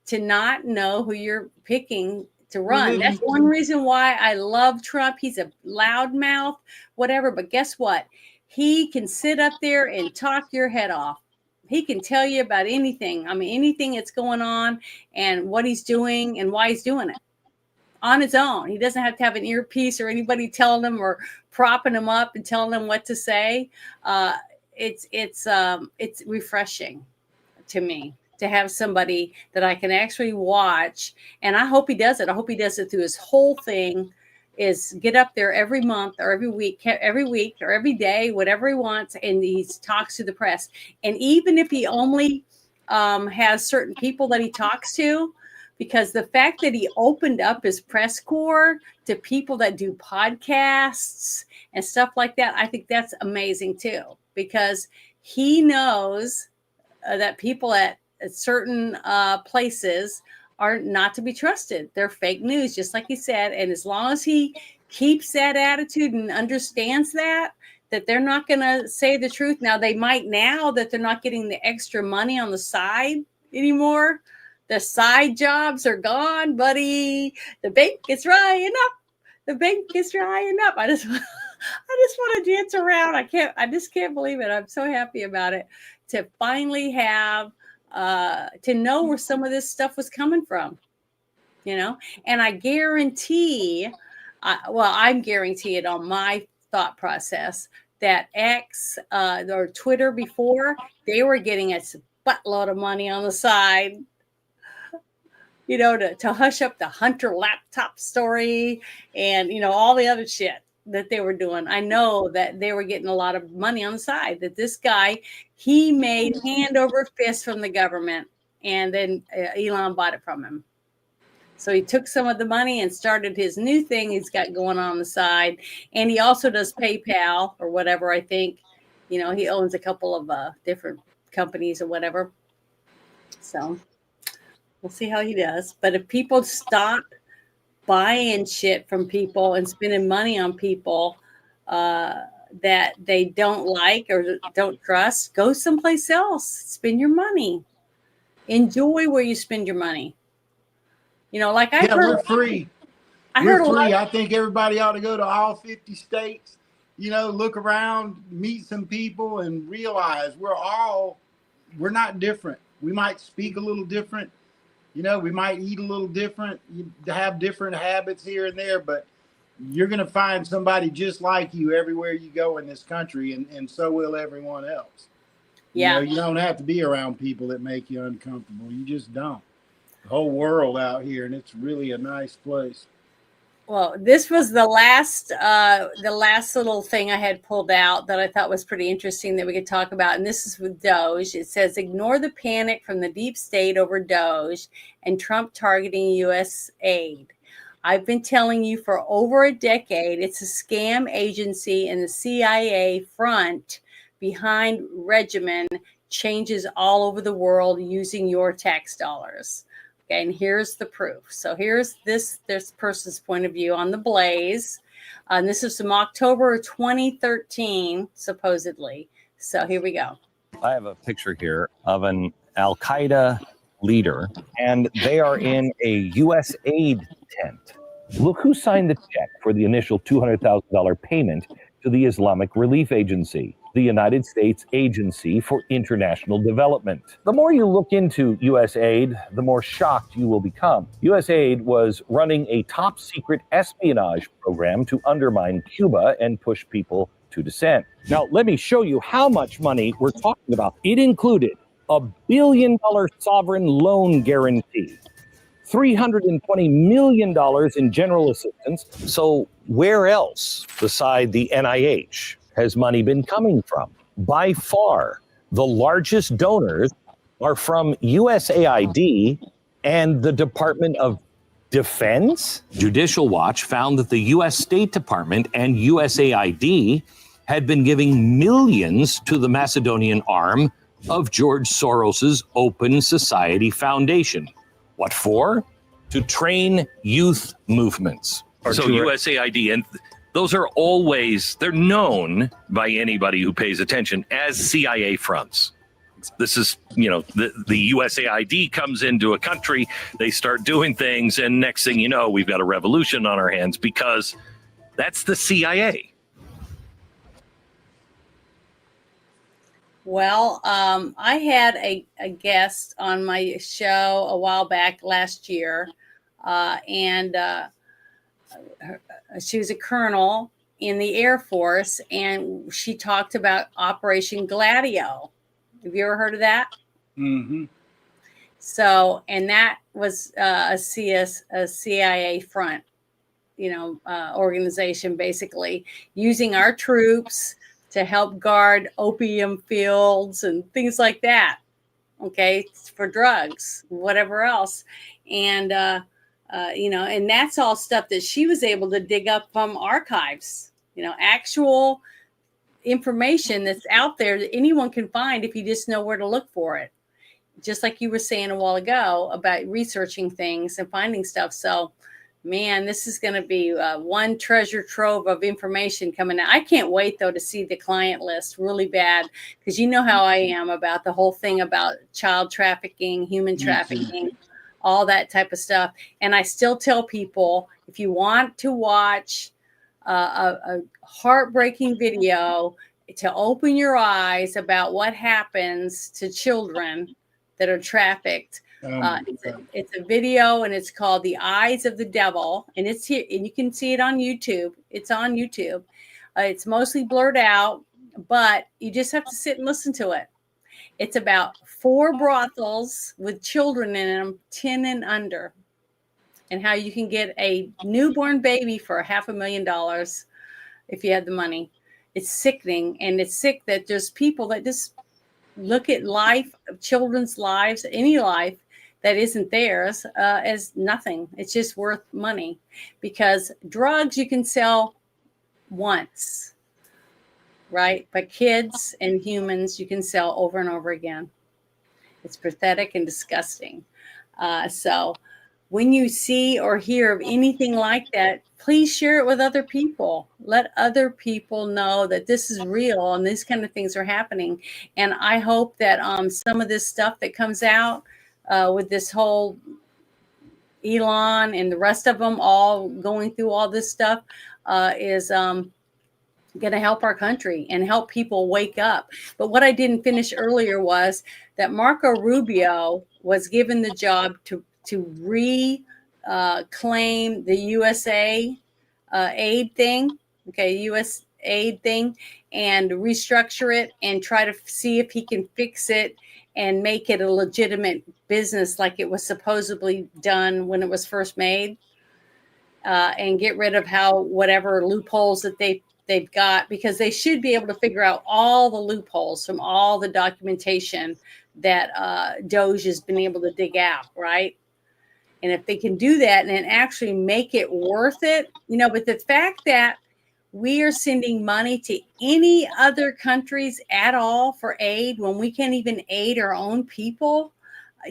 to not know who you're picking to run. That's one reason why I love Trump. He's a loudmouth, whatever, but guess what? He can sit up there and talk your head off. He can tell you about anything. I mean, anything that's going on and what he's doing and why he's doing it on his own. He doesn't have to have an earpiece or anybody telling him or propping him up and telling him what to say. It's refreshing to me to have somebody that I can actually watch. And I hope he does it. I hope he does it through his whole thing. Is get up there every month or every week or every day, whatever he wants, and he talks to the press. And even if he only has certain people that he talks to, because the fact that he opened up his press corps to people that do podcasts and stuff like that, I think that's amazing too, because he knows that people at certain places are not to be trusted. They're fake news, just like he said. And as long as he keeps that attitude and understands that they're not going to say the truth. Now, they might, now that they're not getting the extra money on the side anymore. The side jobs are gone, buddy. The bank is drying up. The bank is drying up. I just want to dance around. I just can't believe it. I'm so happy about it to finally have to know where some of this stuff was coming from, and I guarantee, I'm guaranteed on my thought process that X or Twitter before, they were getting a buttload of money on the side, to hush up the Hunter laptop story and, all the other shit that they were doing. I know that they were getting a lot of money on the side, that this guy, he made hand over fist from the government, and then Elon bought it from him. So he took some of the money and started his new thing he's got going on the side. And he also does PayPal or whatever, I think. He owns a couple of different companies or whatever. So we'll see how he does. But if people stop buying shit from people and spending money on people that they don't like or don't trust, go someplace else. Spend your money. Enjoy where you spend your money. Like I Yeah, heard. we're free. We're free. I think everybody ought to go to all 50 states, look around, meet some people, and realize we're not different. We might speak a little different. We might eat a little different, have different habits here and there, but you're going to find somebody just like you everywhere you go in this country, and so will everyone else. Yeah. You don't have to be around people that make you uncomfortable. You just don't. The whole world out here, and it's really a nice place. Well, this was the last little thing I had pulled out that I thought was pretty interesting that we could talk about. And this is with Doge. It says, ignore the panic from the deep state over Doge and Trump targeting U.S. aid. I've been telling you for over a decade, it's a scam agency, and the CIA front behind regimen changes all over the world using your tax dollars. Okay, and here's the proof. So here's this person's point of view on the Blaze. And this is from October 2013, supposedly. So here we go. I have a picture here of an Al Qaeda leader, and they are in a U.S. aid tent. Look who signed the check for the initial $200,000 payment to the Islamic Relief Agency, the United States Agency for International Development. The more you look into U.S. aid, the more shocked you will become. U.S. aid was running a top secret espionage program to undermine Cuba and push people to dissent. Now, let me show you how much money we're talking about. It included a $1 billion sovereign loan guarantee, $320 million in general assistance. So where else beside the NIH has money been coming from? By far, the largest donors are from USAID and the Department of Defense. Judicial Watch found that the U.S. State Department and USAID had been giving millions to the Macedonian arm of George Soros's Open Society Foundation. What for? To train youth movements. So USAID, and those are always, they're known by anybody who pays attention as CIA fronts. This is, the USAID comes into a country, they start doing things, and next thing you know, we've got a revolution on our hands because that's the CIA. Well, I had a guest on my show a while back last year, and she was a colonel in the Air Force, and she talked about Operation Gladio. Have you ever heard of that? Mm-hmm. So, and that was a CIA front, organization, basically using our troops to help guard opium fields and things like that. Okay, for drugs, whatever else, and and that's all stuff that she was able to dig up from archives. Actual information that's out there that anyone can find if you just know where to look for it. Just like you were saying a while ago about researching things and finding stuff. So, man, this is going to be one treasure trove of information coming out. I can't wait, though, to see the client list really bad, because you know how I am about the whole thing about child trafficking, human trafficking, all that type of stuff. And I still tell people, if you want to watch a heartbreaking video to open your eyes about what happens to children that are trafficked, it's a video, and it's called The Eyes of the Devil, and it's here, and you can see it on YouTube. It's on YouTube. It's mostly blurred out, but you just have to sit and listen to it. It's about 4 brothels with children in them, 10 and under, and how you can get a newborn baby for $500,000 if you have the money. It's sickening, and it's sick that there's people that just look at life, children's lives, any life that isn't theirs, as nothing. It's just worth money, because drugs you can sell once, right? But kids and humans you can sell over and over again. It's pathetic and disgusting. So when you see or hear of anything like that, please share it with other people. Let other people know that this is real and these kind of things are happening. And I hope that some of this stuff that comes out with this whole Elon and the rest of them all going through all this stuff is going to help our country and help people wake up. But what I didn't finish earlier was that Marco Rubio was given the job to claim the USA aid thing, okay, U.S. aid thing, and restructure it and try to see if he can fix it and make it a legitimate business like it was supposedly done when it was first made, and get rid of whatever loopholes that they've got, because they should be able to figure out all the loopholes from all the documentation that Doge has been able to dig out, right? And if they can do that and then actually make it worth it, but the fact that we are sending money to any other countries at all for aid when we can't even aid our own people,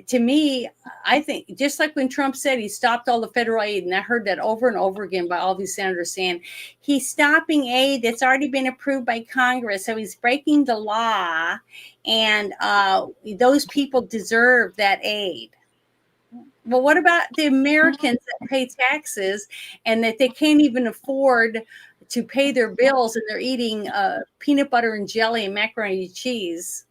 to me, I think just like when Trump said he stopped all the federal aid, and I heard that over and over again by all these senators saying he's stopping aid that's already been approved by Congress, so he's breaking the law, and those people deserve that aid. Well, what about the Americans that pay taxes and that they can't even afford to pay their bills, and they're eating peanut butter and jelly and macaroni and cheese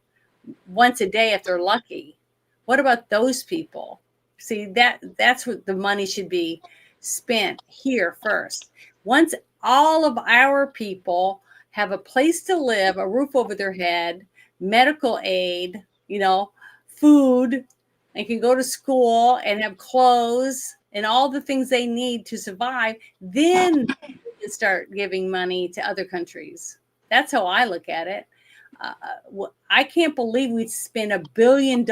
once a day if they're lucky? What about those people? See, that's what the money should be spent here first. Once all of our people have a place to live, a roof over their head, medical aid, food, and can go to school and have clothes and all the things they need to survive, then we can start giving money to other countries. That's how I look at it. I can't believe we'd spend $1 billion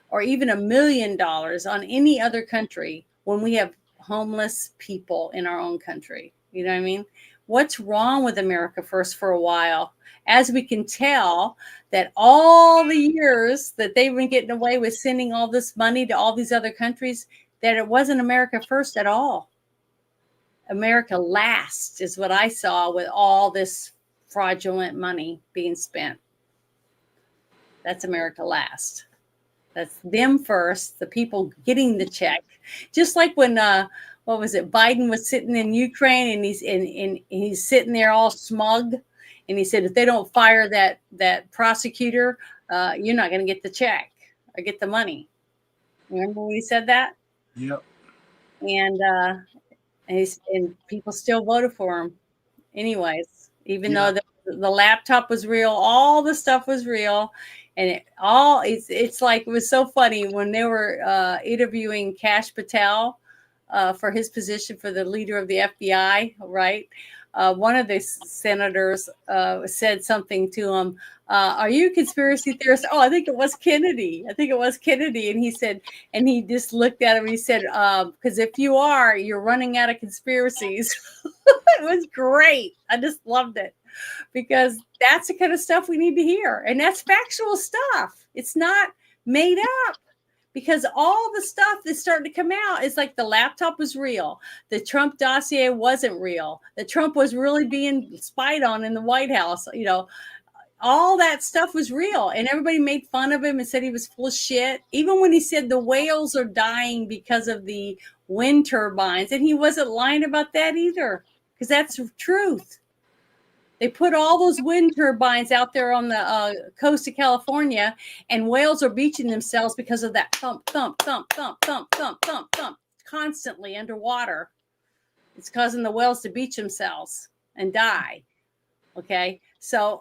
or even $1 million on any other country when we have homeless people in our own country. You know what I mean? What's wrong with America First for a while? As we can tell that all the years that they've been getting away with sending all this money to all these other countries, that it wasn't America First at all. America Last is what I saw with all this fraudulent money being spent. That's America Last. That's them first, the people getting the check. Just like when what was it? Biden was sitting in Ukraine, and he's sitting there all smug, and he said, if they don't fire that prosecutor, you're not going to get the check or get the money. Remember when he said that? Yep. And people still voted for him, anyways, even though the laptop was real, all the stuff was real, and it's like, it was so funny when they were interviewing Kash Patel for his position for the leader of the FBI, right? One of the senators said something to him. Are you a conspiracy theorist? Oh, I think it was Kennedy. And he said, and he just looked at him and he said, because if you are, you're running out of conspiracies. It was great. I just loved it, because that's the kind of stuff we need to hear. And that's factual stuff. It's not made up. Because all the stuff that's starting to come out is like the laptop was real. The Trump dossier wasn't real. The Trump was really being spied on in the White House. All that stuff was real. And everybody made fun of him and said he was full of shit. Even when he said the whales are dying because of the wind turbines. And he wasn't lying about that either, because that's the truth. They put all those wind turbines out there on the coast of California, and whales are beaching themselves because of that thump, thump, thump, thump, thump, thump, thump, thump, constantly underwater. It's causing the whales to beach themselves and die. Okay, so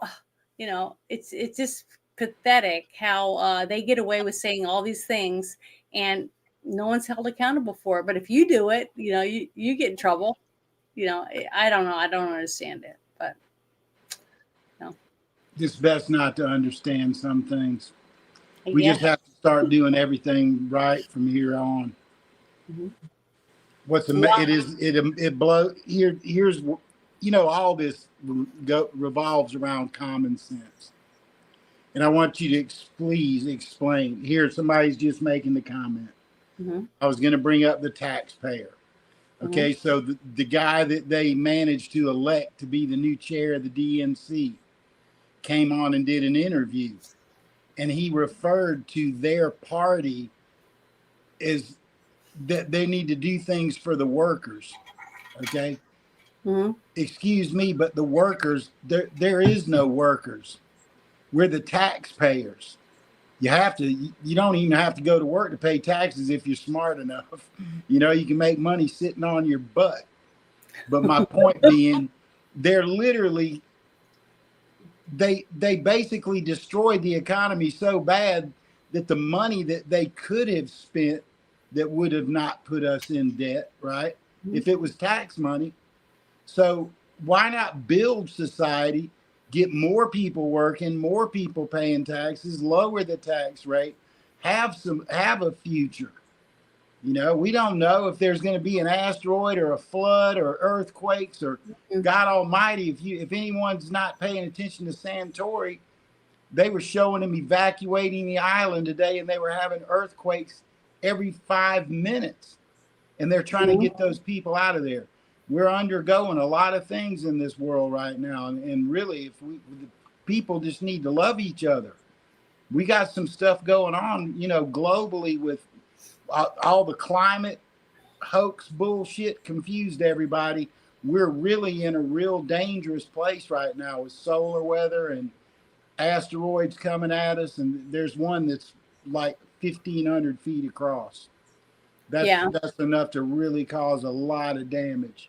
it's just pathetic how they get away with saying all these things, and no one's held accountable for it. But if you do it, you get in trouble. I don't know. I don't understand it, but. It's best not to understand some things. We just have to start doing everything right from here on. Mm-hmm. It blows here's all this revolves around common sense, and I want you to please explain. Here, somebody's just making the comment. Mm-hmm. I was going to bring up the taxpayer. Okay, mm-hmm. So the guy that they managed to elect to be the new chair of the DNC came on and did an interview, and he referred to their party as that they need to do things for the workers. Okay. Excuse me, but the workers, there is no workers. We're the taxpayers. You don't even have to go to work to pay taxes if you're smart enough. You know, you can make money sitting on your butt. But my point being, they're literally, they basically destroyed the economy so bad that the money that they could have spent that would have not put us in debt, right? If it was tax money. So why not build society, get more people working, more people paying taxes, lower the tax rate, have a future. You know, we don't know if there's going to be an asteroid or a flood or earthquakes or God Almighty. If anyone's not paying attention to Santori, they were showing them evacuating the island today, and they were having earthquakes every 5 minutes, and they're trying to get those people out of there. We're undergoing a lot of things in this world right now, and really, the people just need to love each other. We got some stuff going on, you know, globally with all the climate hoax bullshit confused everybody. We're really in a real dangerous place right now with solar weather and asteroids coming at us, and there's one that's like 1,500 feet across. That's enough to really cause a lot of damage.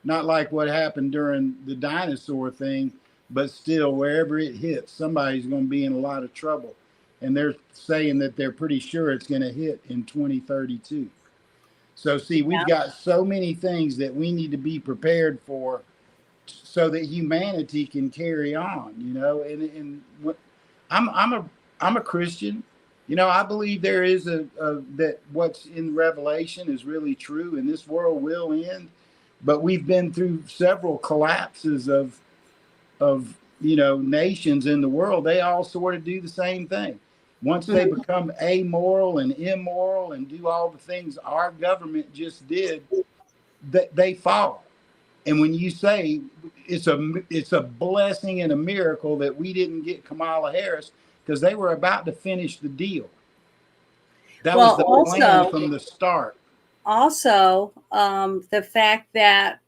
Not like what happened during the dinosaur thing, but still, wherever it hits, somebody's going to be in a lot of trouble. And they're saying that they're pretty sure it's going to hit in 2032. So, see, we've got so many things that we need to be prepared for so that humanity can carry on, you know. And I'm a Christian. You know, I believe there is that what's in Revelation is really true, and this world will end. But we've been through several collapses of you know, nations in the world. They all sort of do the same thing. Once they become amoral and immoral and do all the things our government just did, that they fall. And when you say it's a blessing and a miracle that we didn't get Kamala Harris, because they were about to finish the deal. That was the plan from the start. Also, the fact that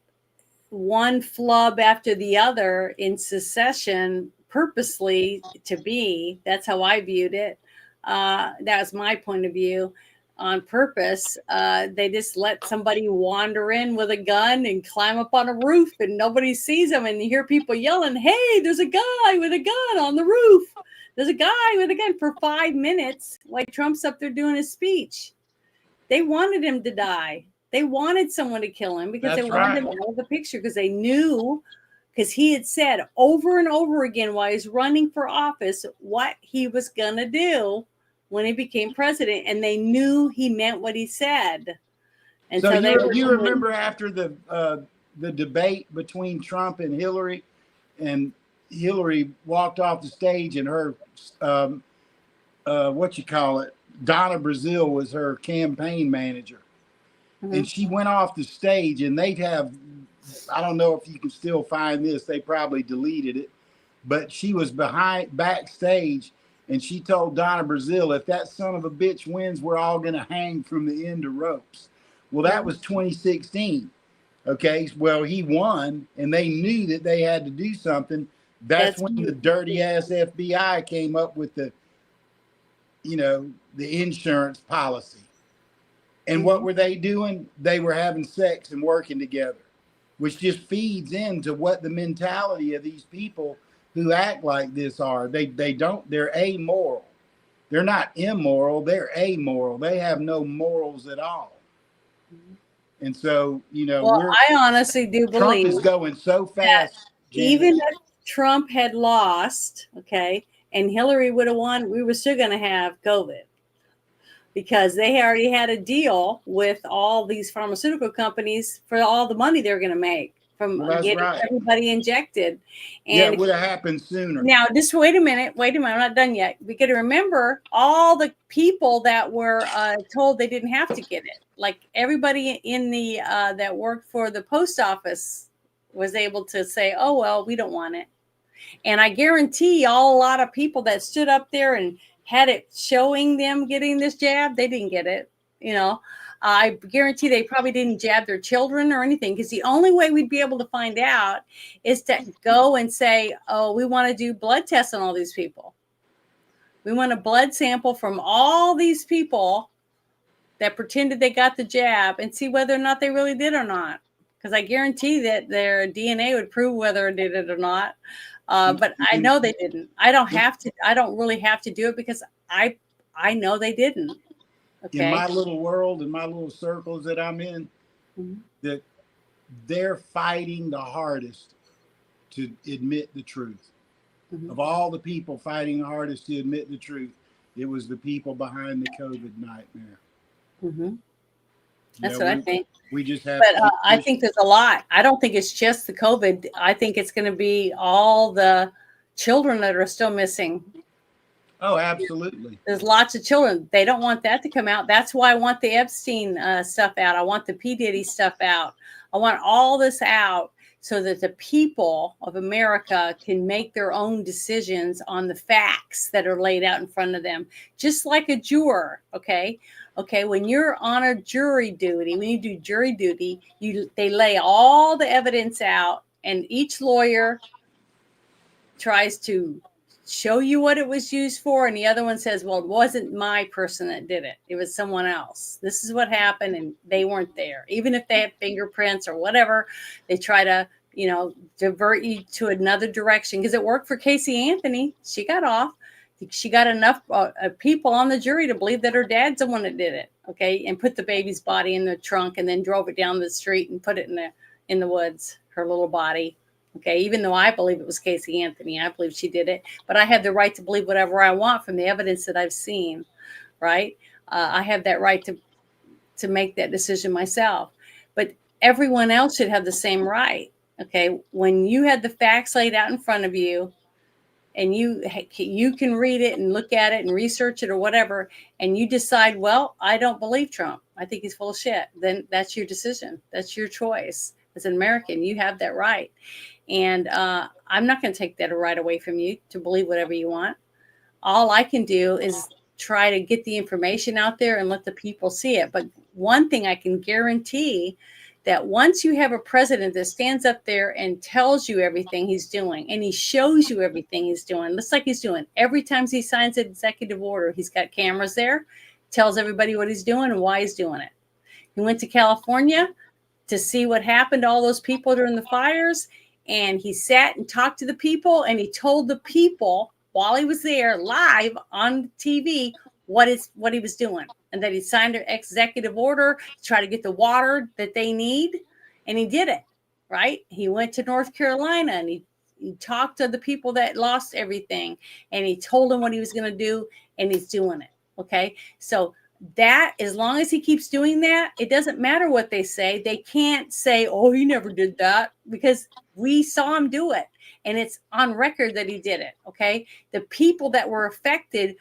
one flub after the other in succession, purposely to be, that's how I viewed it. That was my point of view. On purpose, they just let somebody wander in with a gun and climb up on a roof, and nobody sees them, and you hear people yelling, "Hey, there's a guy with a gun on the roof. There's a guy with a gun," for 5 minutes while Trump's up there doing his speech. They wanted him to die. They wanted someone to kill him because they wanted him out of the picture, because they knew, because he had said over and over again while he's running for office what he was going to do when he became president, and they knew he meant what he said. And so you remember after the debate between Trump and Hillary, and Hillary walked off the stage, and her Donna Brazile was her campaign manager. And she went off the stage, and they'd have, I don't know if you can still find this, they probably deleted it, but she was backstage, and she told Donna Brazile, if that son of a bitch wins, we're all going to hang from the end of ropes. Well, that was 2016. Okay, well, he won, and they knew that they had to do something. That's when the dirty ass FBI came up with the insurance policy. And what were they doing? They were having sex and working together, which just feeds into what the mentality of these people who act like this are. They're amoral. They're not immoral, they're amoral. They have no morals at all. And so, I honestly do believe Trump is going so fast. Even if Trump had lost, and Hillary would have won, we were still going to have COVID, because they already had a deal with all these pharmaceutical companies for all the money they're going to make from getting everybody injected. And it would have happened sooner. Now, just wait a minute, I'm not done yet. We got to remember all the people that were told they didn't have to get it. Like everybody in the that worked for the post office was able to say, "Oh well, we don't want it." And I guarantee a lot of people that stood up there and had it showing them getting this jab, they didn't get it. I guarantee they probably didn't jab their children or anything, because the only way we'd be able to find out is to go and say, oh, we want to do blood tests on all these people. We want a blood sample from all these people that pretended they got the jab and see whether or not they really did or not. Because I guarantee that their DNA would prove whether it did it or not. But I know they didn't. I don't really have to do it because I know they didn't. Okay. In my little world, in my little circles that I'm in, that they're fighting the hardest to admit the truth. Of all the people fighting the hardest to admit the truth, it was the people behind the COVID nightmare. That's what I think. We just have. But I think there's a lot. I don't think it's just the COVID. I think it's going to be all the children that are still missing. Oh, absolutely. There's lots of children. They don't want that to come out. That's why I want the Epstein stuff out. I want the P. Diddy stuff out. I want all this out so that the people of America can make their own decisions on the facts that are laid out in front of them, just like a juror. Okay. When you're on a jury duty, when you do jury duty, they lay all the evidence out, and each lawyer tries to show you what it was used for, and the other one says, well, it wasn't my person that did it, it was someone else. This is what happened, and they weren't there. Even if they have fingerprints or whatever, they try to divert you to another direction, because it worked for Casey Anthony. She got off. She got enough people on the jury to believe that her dad's the one that did it, okay, and put the baby's body in the trunk and then drove it down the street and put it in the woods, her little body. Okay, even though I believe it was Casey Anthony, I believe she did it, but I have the right to believe whatever I want from the evidence that I've seen, right? I have that right to make that decision myself, but everyone else should have the same right. Okay, when you had the facts laid out in front of you, and you can read it and look at it and research it or whatever, and you decide, well, I don't believe Trump, I think he's full of shit, then that's your decision. That's your choice. As an American, you have that right. And I'm not going to take that right away from you to believe whatever you want. All I can do is try to get the information out there and let the people see it. But one thing I can guarantee, that once you have a president that stands up there and tells you everything he's doing, and he shows you everything he's doing, just like he's doing every time he signs an executive order, he's got cameras there, tells everybody what he's doing and why he's doing it. He went to California to see what happened to all those people during the fires, and he sat and talked to the people, and he told the people while he was there live on TV what he was doing, and that he signed an executive order to try to get the water that they need, and he did it, right? He went to North Carolina, and he talked to the people that lost everything, and he told them what he was going to do, and he's doing it. Okay, so that, as long as he keeps doing that, it doesn't matter what they say. They can't say, oh, he never did that, because we saw him do it, and it's on record that he did it. Okay, the people that were affected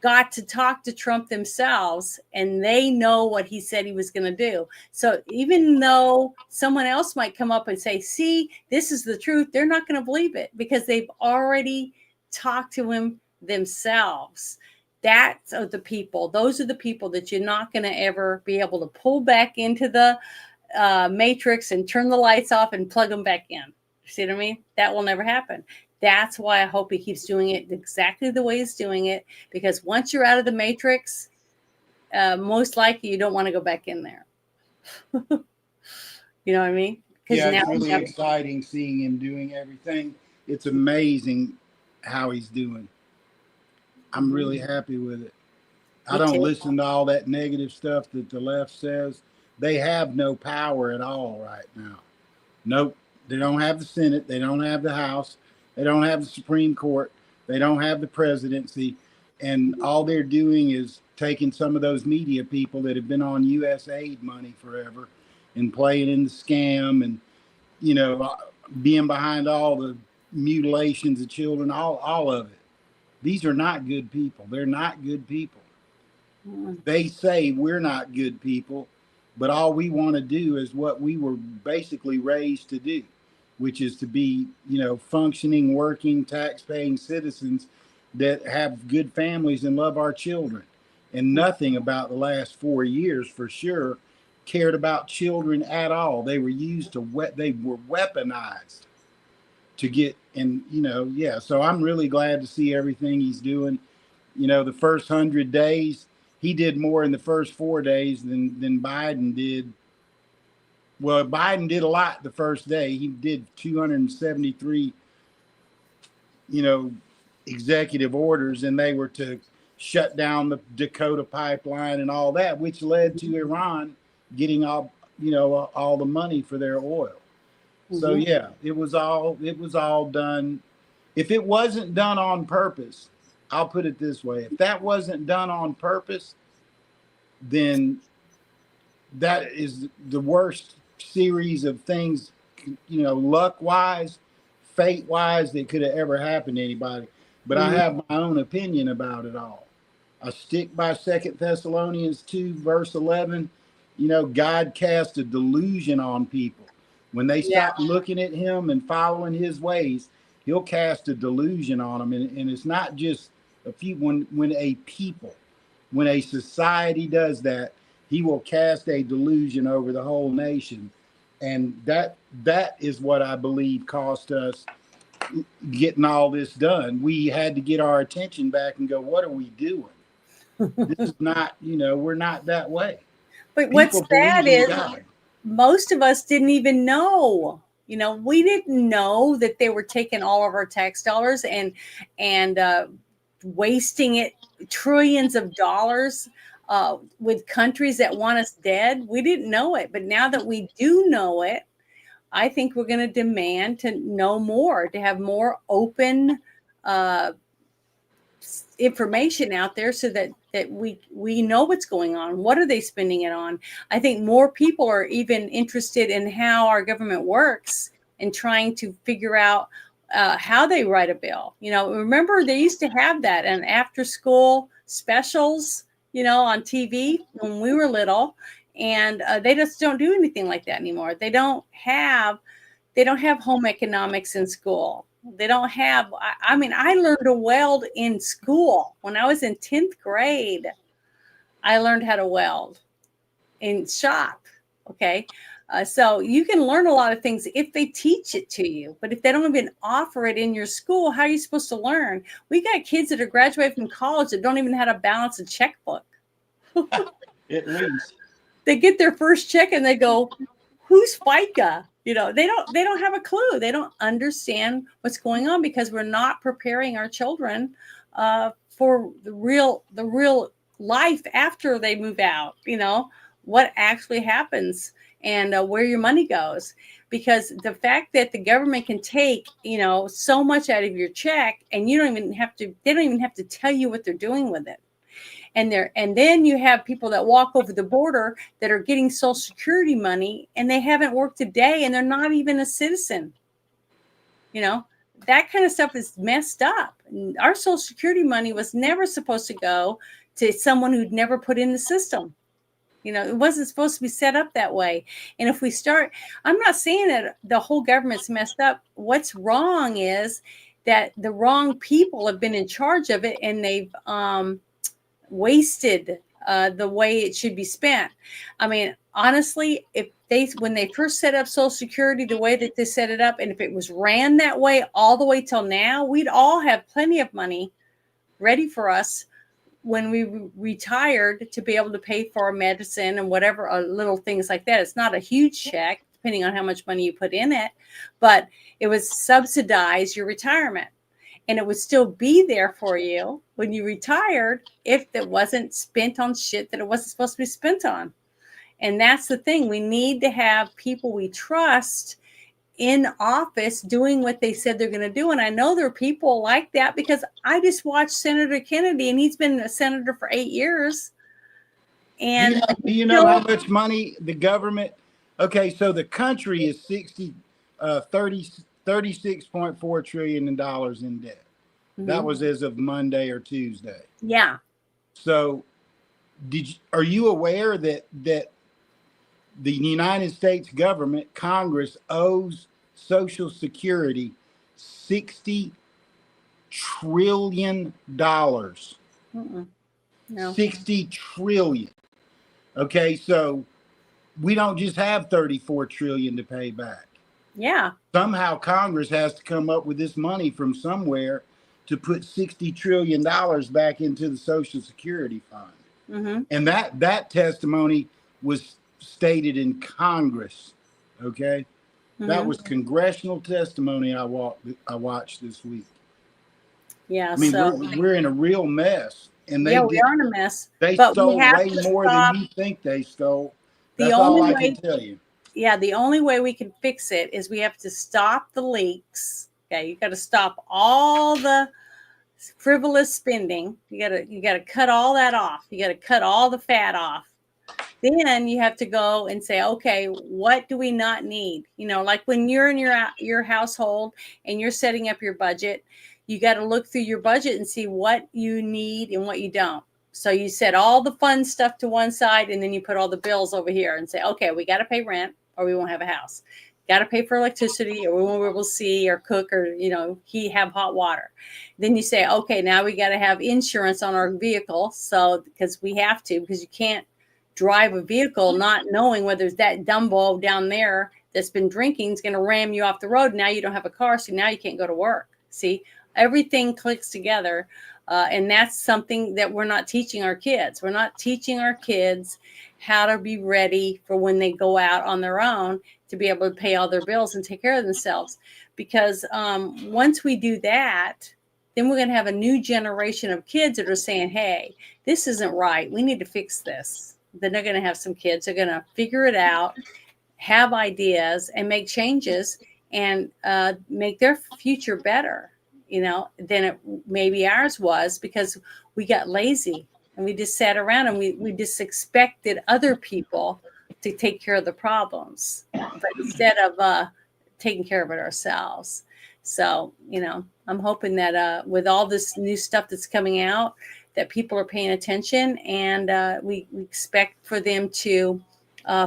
got to talk to Trump themselves, and they know what he said he was going to do. So even though someone else might come up and say, see, this is the truth, they're not going to believe it, because they've already talked to him themselves. Those are the people that you're not going to ever be able to pull back into the matrix and turn the lights off and plug them back in. See what I mean? That will never happen. That's why I hope he keeps doing it exactly the way he's doing it, because once you're out of the matrix, most likely you don't want to go back in there. You know what I mean? Yeah, it's really exciting seeing him doing everything. It's amazing how he's doing. I'm really happy with it. I don't listen to all that negative stuff that the left says. They have no power at all right now. Nope. They don't have the Senate. They don't have the House. They don't have the Supreme Court. They don't have the presidency. And all they're doing is taking some of those media people that have been on U.S. aid money forever and playing in the scam and, being behind all the mutilations of children, all of it. These are not good people. They're not good people. They say we're not good people, but all we want to do is what we were basically raised to do, which is to be, functioning, working, tax-paying citizens that have good families and love our children. and nothing about the last 4 years for sure cared about children at all. They were used to they were weaponized to get, and yeah. So I'm really glad to see everything he's doing. The first 100 days, he did more in the first 4 days than Biden did. Well, Biden did a lot the first day. He did 273, executive orders, and they were to shut down the Dakota pipeline and all that, which led to Iran getting all the money for their oil. So yeah, it was all done. If it wasn't done on purpose, I'll put it this way: if that wasn't done on purpose, then that is the worst series of things, luck wise, fate wise, that could have ever happened to anybody. But I have my own opinion about it all. I stick by 2 Thessalonians 2, verse 11. God cast a delusion on people. When they stop looking at him and following his ways, he'll cast a delusion on them. And it's not just a few. When a society does that, he will cast a delusion over the whole nation. And that is what I believe cost us getting all this done. We had to get our attention back and go, what are we doing? This is not, we're not that way. But what's sad is most of us didn't even know. We didn't know that they were taking all of our tax dollars and wasting it, trillions of dollars with countries that want us dead. We didn't know it. But now that we do know it, I think we're going to demand to know more, to have more open information out there so that we know what's going on. What are they spending it on? I think more people are even interested in how our government works and trying to figure out how they write a bill. Remember they used to have that and after school specials, on TV when we were little, and they just don't do anything like that anymore. They don't have home economics in school. They don't have, I learned to weld in school. When I was in 10th grade, I learned how to weld in shop. Okay. So you can learn a lot of things if they teach it to you, but if they don't even offer it in your school, how are you supposed to learn? We got kids that are graduating from college that don't even know how to balance a checkbook. At least. They get their first check and they go, who's FICA? They don't have a clue. They don't understand what's going on because we're not preparing our children for the real life after they move out. What actually happens and where your money goes. Because the fact that the government can take, so much out of your check and they don't even have to tell you what they're doing with it. And then you have people that walk over the border that are getting Social Security money and they haven't worked a day and they're not even a citizen. That kind of stuff is messed up. Our Social Security money was never supposed to go to someone who'd never put in the system. It wasn't supposed to be set up that way. And if we start, I'm not saying that the whole government's messed up. What's wrong is that the wrong people have been in charge of it and they've wasted the way it should be spent. Honestly, when they first set up Social Security the way that they set it up, and if it was ran that way all the way till now, we'd all have plenty of money ready for us when we retired to be able to pay for our medicine and whatever little things like that. It's not a huge check depending on how much money you put in it, but it would subsidize your retirement. And it would still be there for you when you retired if it wasn't spent on shit that it wasn't supposed to be spent on. And that's the thing. We need to have people we trust in office doing what they said they're going to do. And I know there are people like that because I just watched Senator Kennedy and he's been a senator for 8 years. And do you know how much money the government? Okay, so the country is 36.4 trillion in dollars in debt. Mm-hmm. That was as of Monday or Tuesday. Yeah. So are you aware that the United States government, Congress, owes Social Security $60 trillion? Mm-mm. No. 60 trillion. Okay, so we don't just have 34 trillion to pay back. Yeah. Somehow Congress has to come up with this money from somewhere to put $60 trillion back into the Social Security Fund. Mm-hmm. And that testimony was stated in Congress. Okay. That Mhm. was congressional testimony I watched this week. Yeah. I mean, So we're in a real mess. And yeah, we are in a mess. they But we stole have way to more stop. than you think they stole. The That's all only I can way, tell you. yeah, the only way we can fix it is we have to stop the leaks. Okay, you got to stop all the frivolous spending. You got to cut all that off. You got to cut all the fat off. Then you have to go and say, okay, what do we not need? You know, like when you're in your household and you're setting up your budget, you got to look through your budget and see what you need and what you don't. So you set all the fun stuff to one side, and then you put all the bills over here and say, okay, we got to pay rent or we won't have a house. Got to pay for electricity or we won't be able to see or cook or, have hot water. Then you say, okay, now we got to have insurance on our vehicle. So, because we have to, because you can't drive a vehicle not knowing whether that Dumbo down there that's been drinking is going to ram you off the road. Now you don't have a car, so now you can't go to work. See, everything clicks together. And that's something that we're not teaching our kids. We're not teaching our kids how to be ready for when they go out on their own to be able to pay all their bills and take care of themselves. Because once we do that, then we're going to have a new generation of kids that are saying, hey, this isn't right. We need to fix this. Then they're going to have some kids. They're going to figure it out, have ideas, and make changes and make their future better, than it maybe ours was, because we got lazy and we just sat around and we just expected other people to take care of the problems, but instead of taking care of it ourselves. So, I'm hoping that with all this new stuff that's coming out, that people are paying attention, and we expect for them to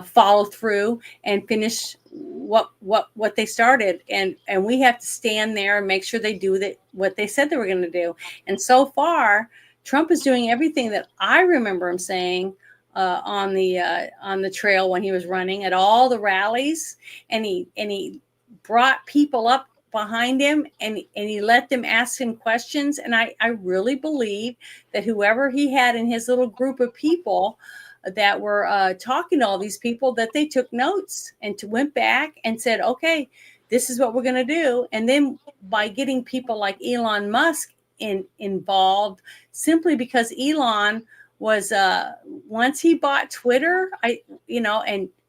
follow through and finish what they started, and we have to stand there and make sure they do what they said they were going to do. And so far, Trump is doing everything that I remember him saying on the trail when he was running at all the rallies, and he brought people up behind him and he let them ask him questions. And I really believe that whoever he had in his little group of people that were talking to all these people, that they took notes and went back and said, okay, this is what we're going to do. And then by getting people like Elon Musk involved, simply because Elon was once he bought Twitter,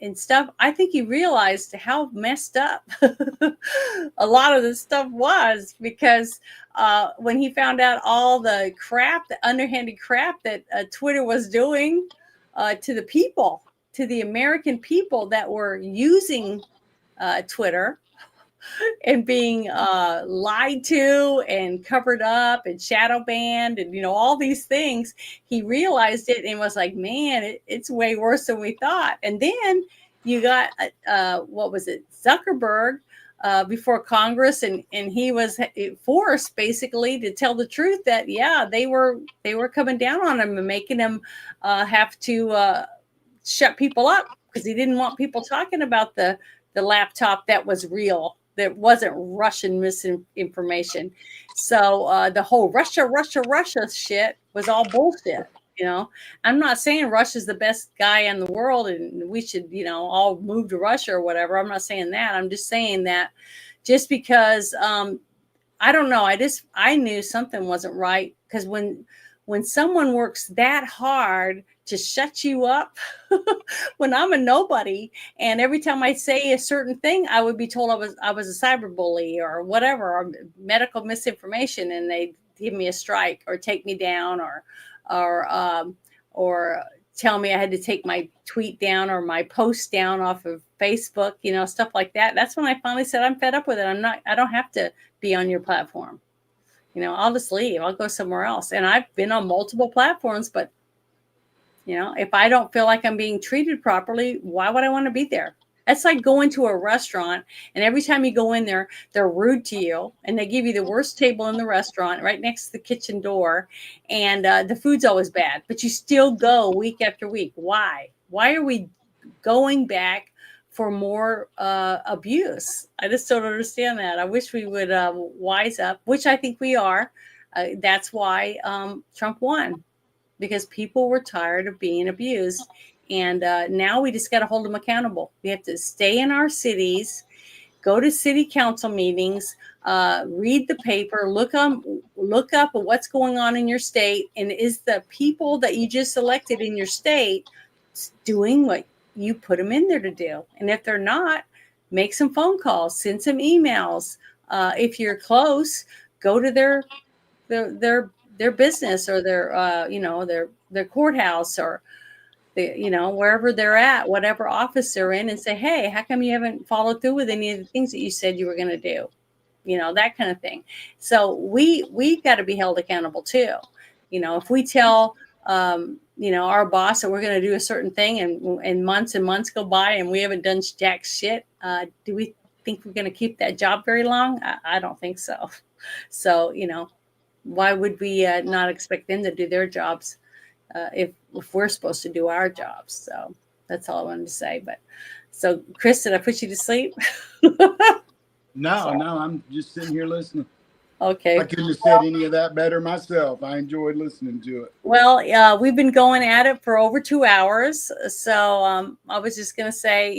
and stuff, I think he realized how messed up a lot of this stuff was, because when he found out all the crap, the underhanded crap that Twitter was doing to the people, to the American people that were using Twitter, and being lied to and covered up and shadow banned and all these things, he realized it and was like, man, it's way worse than we thought. And then you got what was it, Zuckerberg before Congress, and he was forced basically to tell the truth that they were coming down on him and making him have to shut people up, because he didn't want people talking about the laptop that was real, that wasn't Russian misinformation. So the whole Russia shit was all bullshit. I'm not saying Russia's the best guy in the world and we should, all move to Russia or whatever. I'm not saying that. I'm just saying that just because I don't know, I knew something wasn't right, because when someone works that hard to shut you up, when I'm a nobody, and every time I say a certain thing, I would be told I was a cyber bully or whatever, or medical misinformation, and they give me a strike or take me down, or tell me I had to take my tweet down or my post down off of Facebook, stuff like that. That's when I finally said, I'm fed up with it. I don't have to be on your platform. I'll just leave. I'll go somewhere else. And I've been on multiple platforms, but if I don't feel like I'm being treated properly, why would I want to be there? That's like going to a restaurant, and every time you go in there, they're rude to you, and they give you the worst table in the restaurant right next to the kitchen door, and the food's always bad, but you still go week after week. Why? Why are we going back for more abuse? I just don't understand that. I wish we would wise up, which I think we are. That's why Trump won, because people were tired of being abused. And now we just got to hold them accountable. We have to stay in our cities, go to city council meetings, read the paper, look up what's going on in your state, and is the people that you just elected in your state doing what you put them in there to do? And if they're not, make some phone calls, send some emails. If you're close, go to their business, or their courthouse, or wherever they're at, whatever office they're in, and say, hey, how come you haven't followed through with any of the things that you said you were going to do? That kind of thing. So we got to be held accountable too. If we tell our boss that we're going to do a certain thing, and months and months go by and we haven't done jack shit, do we think we're going to keep that job very long? I don't think so. So why would we not expect them to do their jobs if we're supposed to do our jobs? So that's all I wanted to say. But so, Chris, did I put you to sleep? No, I'm just sitting here listening. Okay. I couldn't have said any of that better myself. I enjoyed listening to it. Well, we've been going at it for over 2 hours. So I was just going to say,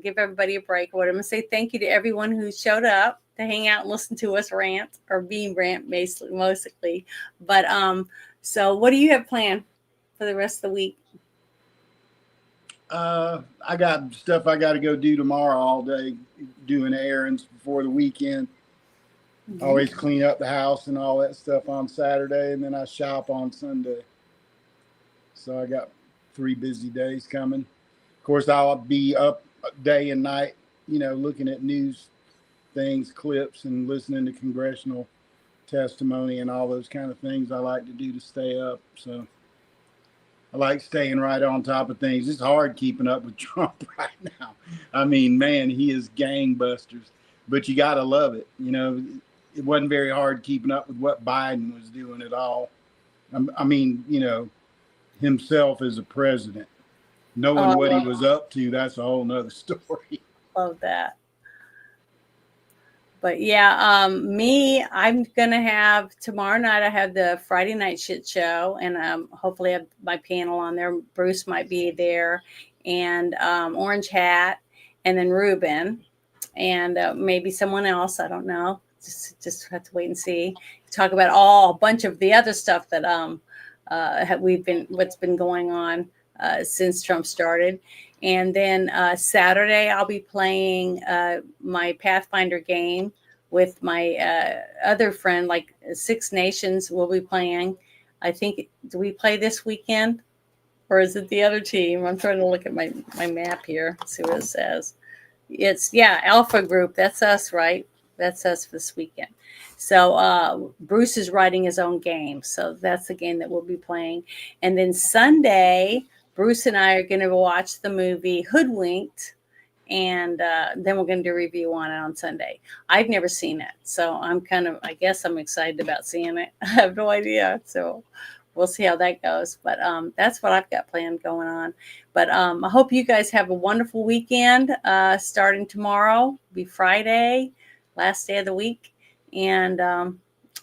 give everybody a break. What I'm going to say, thank you to everyone who showed up to hang out and listen to us rant, or being rant mostly. But so what do you have planned for the rest of the week? I got stuff I got to go do tomorrow all day, doing errands before the weekend. Mm-hmm. Always clean up the house and all that stuff on Saturday, and then I shop on Sunday. So I got 3 busy days coming. Of course, I'll be up day and night, looking at news things, clips, and listening to congressional testimony and all those kind of things I like to do to stay up. So I like staying right on top of things. It's hard keeping up with Trump right now. I mean, man, he is gangbusters, but you got to love it. It wasn't very hard keeping up with what Biden was doing at all. I mean, himself as a president, knowing what he was up to, that's a whole nother story. Love that. But yeah, I'm gonna have tomorrow night. I have the Friday night shit show, and hopefully I have my panel on there. Bruce might be there, and Orange Hat, and then Ruben, and maybe someone else. I don't know. Just have to wait and see. Talk about a bunch of the other stuff that what's been going on since Trump started. And then Saturday, I'll be playing my Pathfinder game with my other friend, like Six Nations will be playing. I think, do we play this weekend? Or is it the other team? I'm trying to look at my map here, see what it says. It's, Alpha Group. That's us, right? That's us this weekend. So Bruce is writing his own game. So that's the game that we'll be playing. And then Sunday, Bruce and I are going to watch the movie Hoodwinked, and then we're going to do a review on it on Sunday. I've never seen it, so I guess I'm excited about seeing it. I have no idea, so we'll see how that goes. But that's what I've got planned going on. But I hope you guys have a wonderful weekend. Starting tomorrow, be Friday, last day of the week, and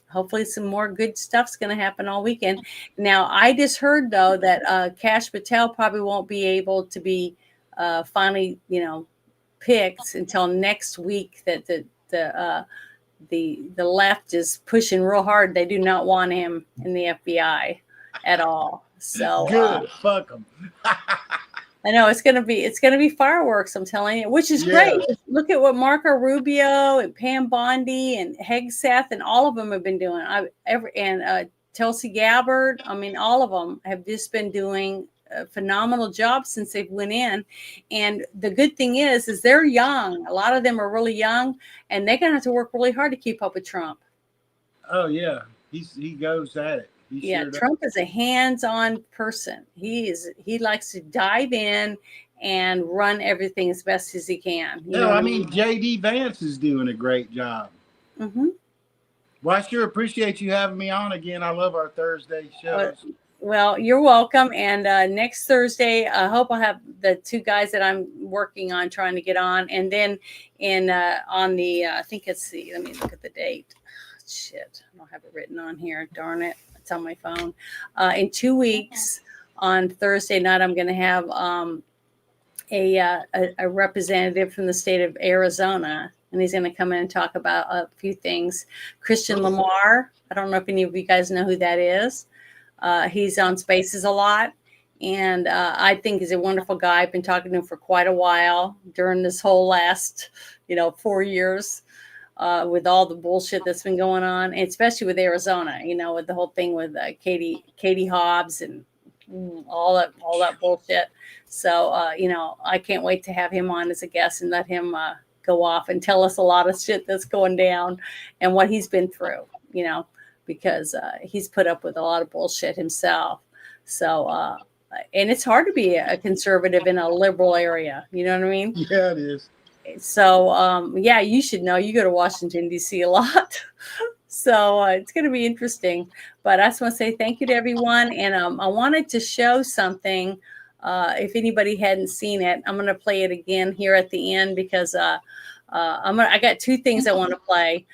hopefully some more good stuff's going to happen all weekend. Now, I just heard, though, that Kash Patel probably won't be able to be finally, picked until next week. That the left is pushing real hard. They do not want him in the FBI at all. So good. Fuck him. I know it's gonna be fireworks. I'm telling you, which is great. Look at what Marco Rubio and Pam Bondi and Hegseth and all of them have been doing. Tulsi Gabbard. I mean, all of them have just been doing a phenomenal job since they went in. And the good thing is they're young. A lot of them are really young, and they're gonna have to work really hard to keep up with Trump. Oh yeah, he goes at it. Trump is a hands-on person. He likes to dive in and run everything as best as he can. You No, know what I mean, JD Vance is doing a great job. Mm-hmm. Well, I sure appreciate you having me on again. I love our Thursday shows. Well, you're welcome. And next Thursday, I hope I'll have the two guys that I'm working on trying to get on. And then on the, I think it's the, let me look at the date. Shit, I don't have it written on here. Darn it. It's on my phone. In 2 weeks, on Thursday night, I'm going to have a representative from the state of Arizona. And he's going to come in and talk about a few things. Christian Lamar. I don't know if any of you guys know who that is. He's on Spaces a lot, and I think he's a wonderful guy. I've been talking to him for quite a while during this whole last, 4 years with all the bullshit that's been going on, and especially with Arizona, with the whole thing with Katie Hobbs and all that bullshit. So, I can't wait to have him on as a guest and let him go off and tell us a lot of shit that's going down and what he's been through, because he's put up with a lot of bullshit himself. So, and it's hard to be a conservative in a liberal area. You know what I mean? Yeah, it is. So, yeah, you should know. You go to Washington, D.C. a lot. So it's going to be interesting. But I just want to say thank you to everyone. And I wanted to show something. If anybody hadn't seen it, I'm going to play it again here at the end because I got two things I want to play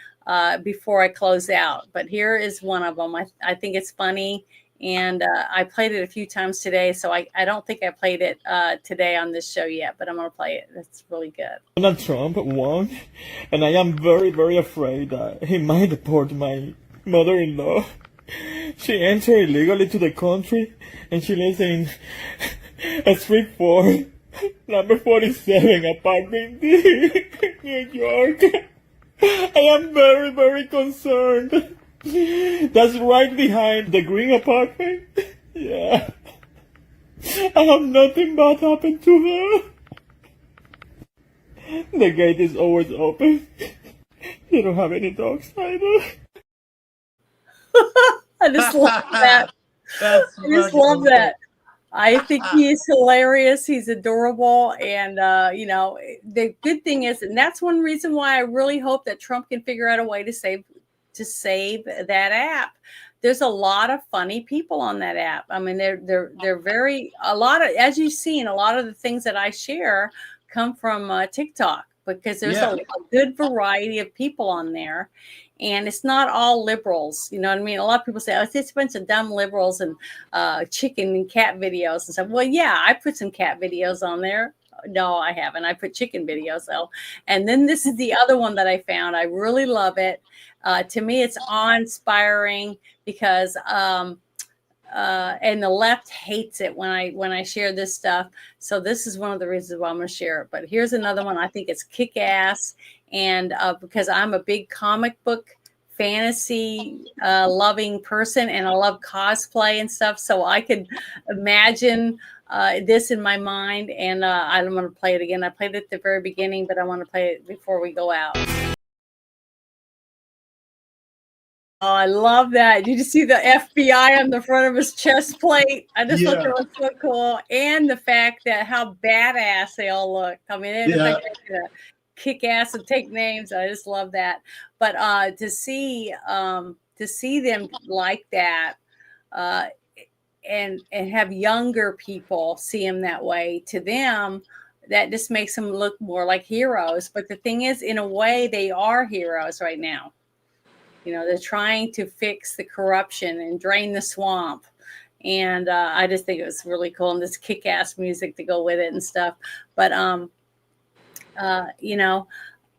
before I close out. But here is one of them. I think it's funny. And I played it a few times today. So I don't think I played it today on this show yet, but I'm going to play it. It's really good. Donald Trump won, and I am very, very afraid that he might deport my mother-in-law. She entered illegally to the country, and she lives in Street 4, number 47, apartment D, New York. I am very, very concerned. That's right behind the green apartment. Yeah. I have nothing bad happened to her. The gate is always open. You don't have any dogs either. I just love that. I just love that. I think he is hilarious. He's adorable. And, the good thing is, and that's one reason why I really hope that Trump can figure out a way to save that app. There's a lot of funny people on that app. I mean, they're as you've seen, a lot of the things that I share come from TikTok because there's a good variety of people on there. And it's not all liberals. You know what I mean? A lot of people say, oh, it's a bunch of dumb liberals and chicken and cat videos and stuff. Well, yeah, I put some cat videos on there. No, I haven't. I put chicken videos though. And then this is the other one that I found. I really love it. To me, it's awe-inspiring because and the left hates it when I share this stuff. So this is one of the reasons why I'm going to share it. But here's another one. I think it's kick-ass. And because I'm a big comic book fantasy loving person and I love cosplay and stuff. So I could imagine this in my mind. And I don't want to play it again. I played it at the very beginning, but I want to play it before we go out. Oh, I love that. Did you see the FBI on the front of his chest plate? I just thought that was so cool. And the fact that how badass they all look. I mean, it's like they're gonna kick ass and take names. I just love that. But to see them like that and have younger people see him that way, to them, that just makes them look more like heroes. But the thing is, in a way, they are heroes right now. They're trying to fix the corruption and drain the swamp. And I just think it was really cool. And this kick-ass music to go with it and stuff. But,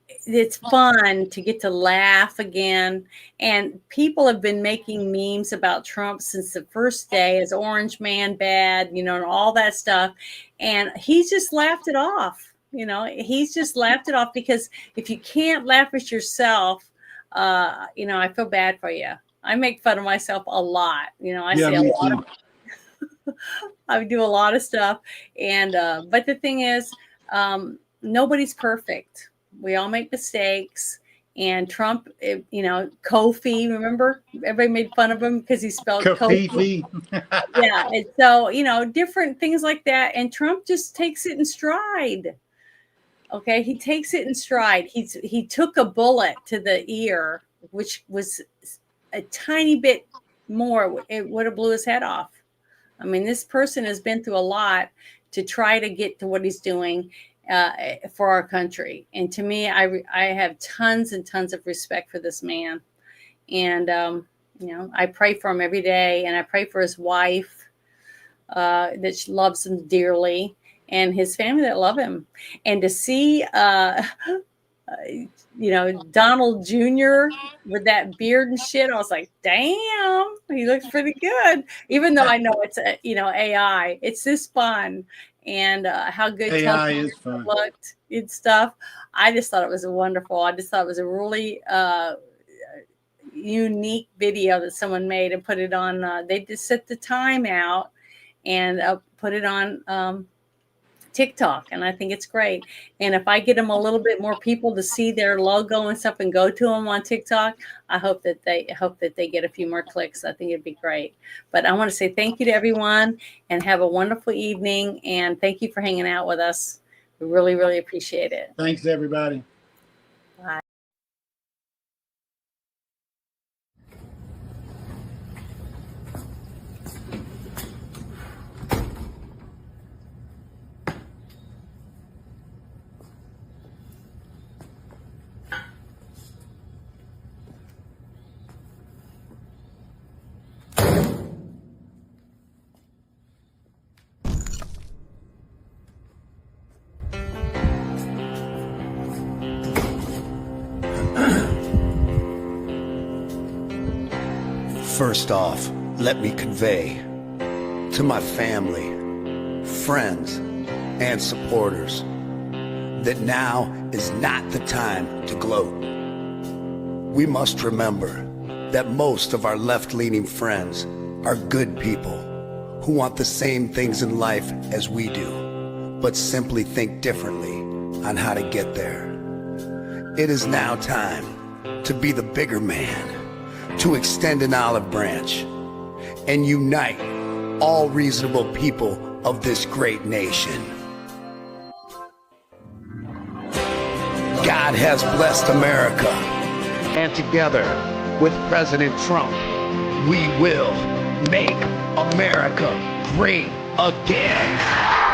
it's fun to get to laugh again. And people have been making memes about Trump since the first day as Orange Man bad, and all that stuff. And he's just laughed it off. He's just laughed it off because if you can't laugh at yourself, I feel bad for you. I make fun of myself a lot. I say a lot. I do a lot of stuff. And, but the thing is, nobody's perfect. We all make mistakes. And Trump, Kofi, remember? Everybody made fun of him because he spelled Kofi. Kafifi. Yeah. And so, different things like that. And Trump just takes it in stride. Okay. He takes it in stride. He took a bullet to the ear, which was a tiny bit more. It would have blew his head off. I mean, this person has been through a lot to try to get to what he's doing for our country. And to me, I have tons and tons of respect for this man. And, I pray for him every day. And I pray for his wife that she loves him dearly, and his family that love him. And to see, Donald Jr. with that beard and shit, I was like, damn, he looks pretty good. Even though I know it's AI, it's this fun. And how good AI is fun. looked and stuff. I just thought it was wonderful. I just thought it was a really unique video that someone made and put it on. They just set the time out and put it on TikTok, and I think it's great. And if I get them a little bit more people to see their logo and stuff and go to them on TikTok, I hope that they get a few more clicks. I think it'd be great. But I want to say thank you to everyone and have a wonderful evening. And thank you for hanging out with us. We really, really appreciate it. Thanks, everybody. Bye. First off, let me convey to my family, friends, and supporters that now is not the time to gloat. We must remember that most of our left-leaning friends are good people who want the same things in life as we do, but simply think differently on how to get there. It is now time to be the bigger man, to extend an olive branch and unite all reasonable people of this great nation. God has blessed America, and together with President Trump, we will make America great again.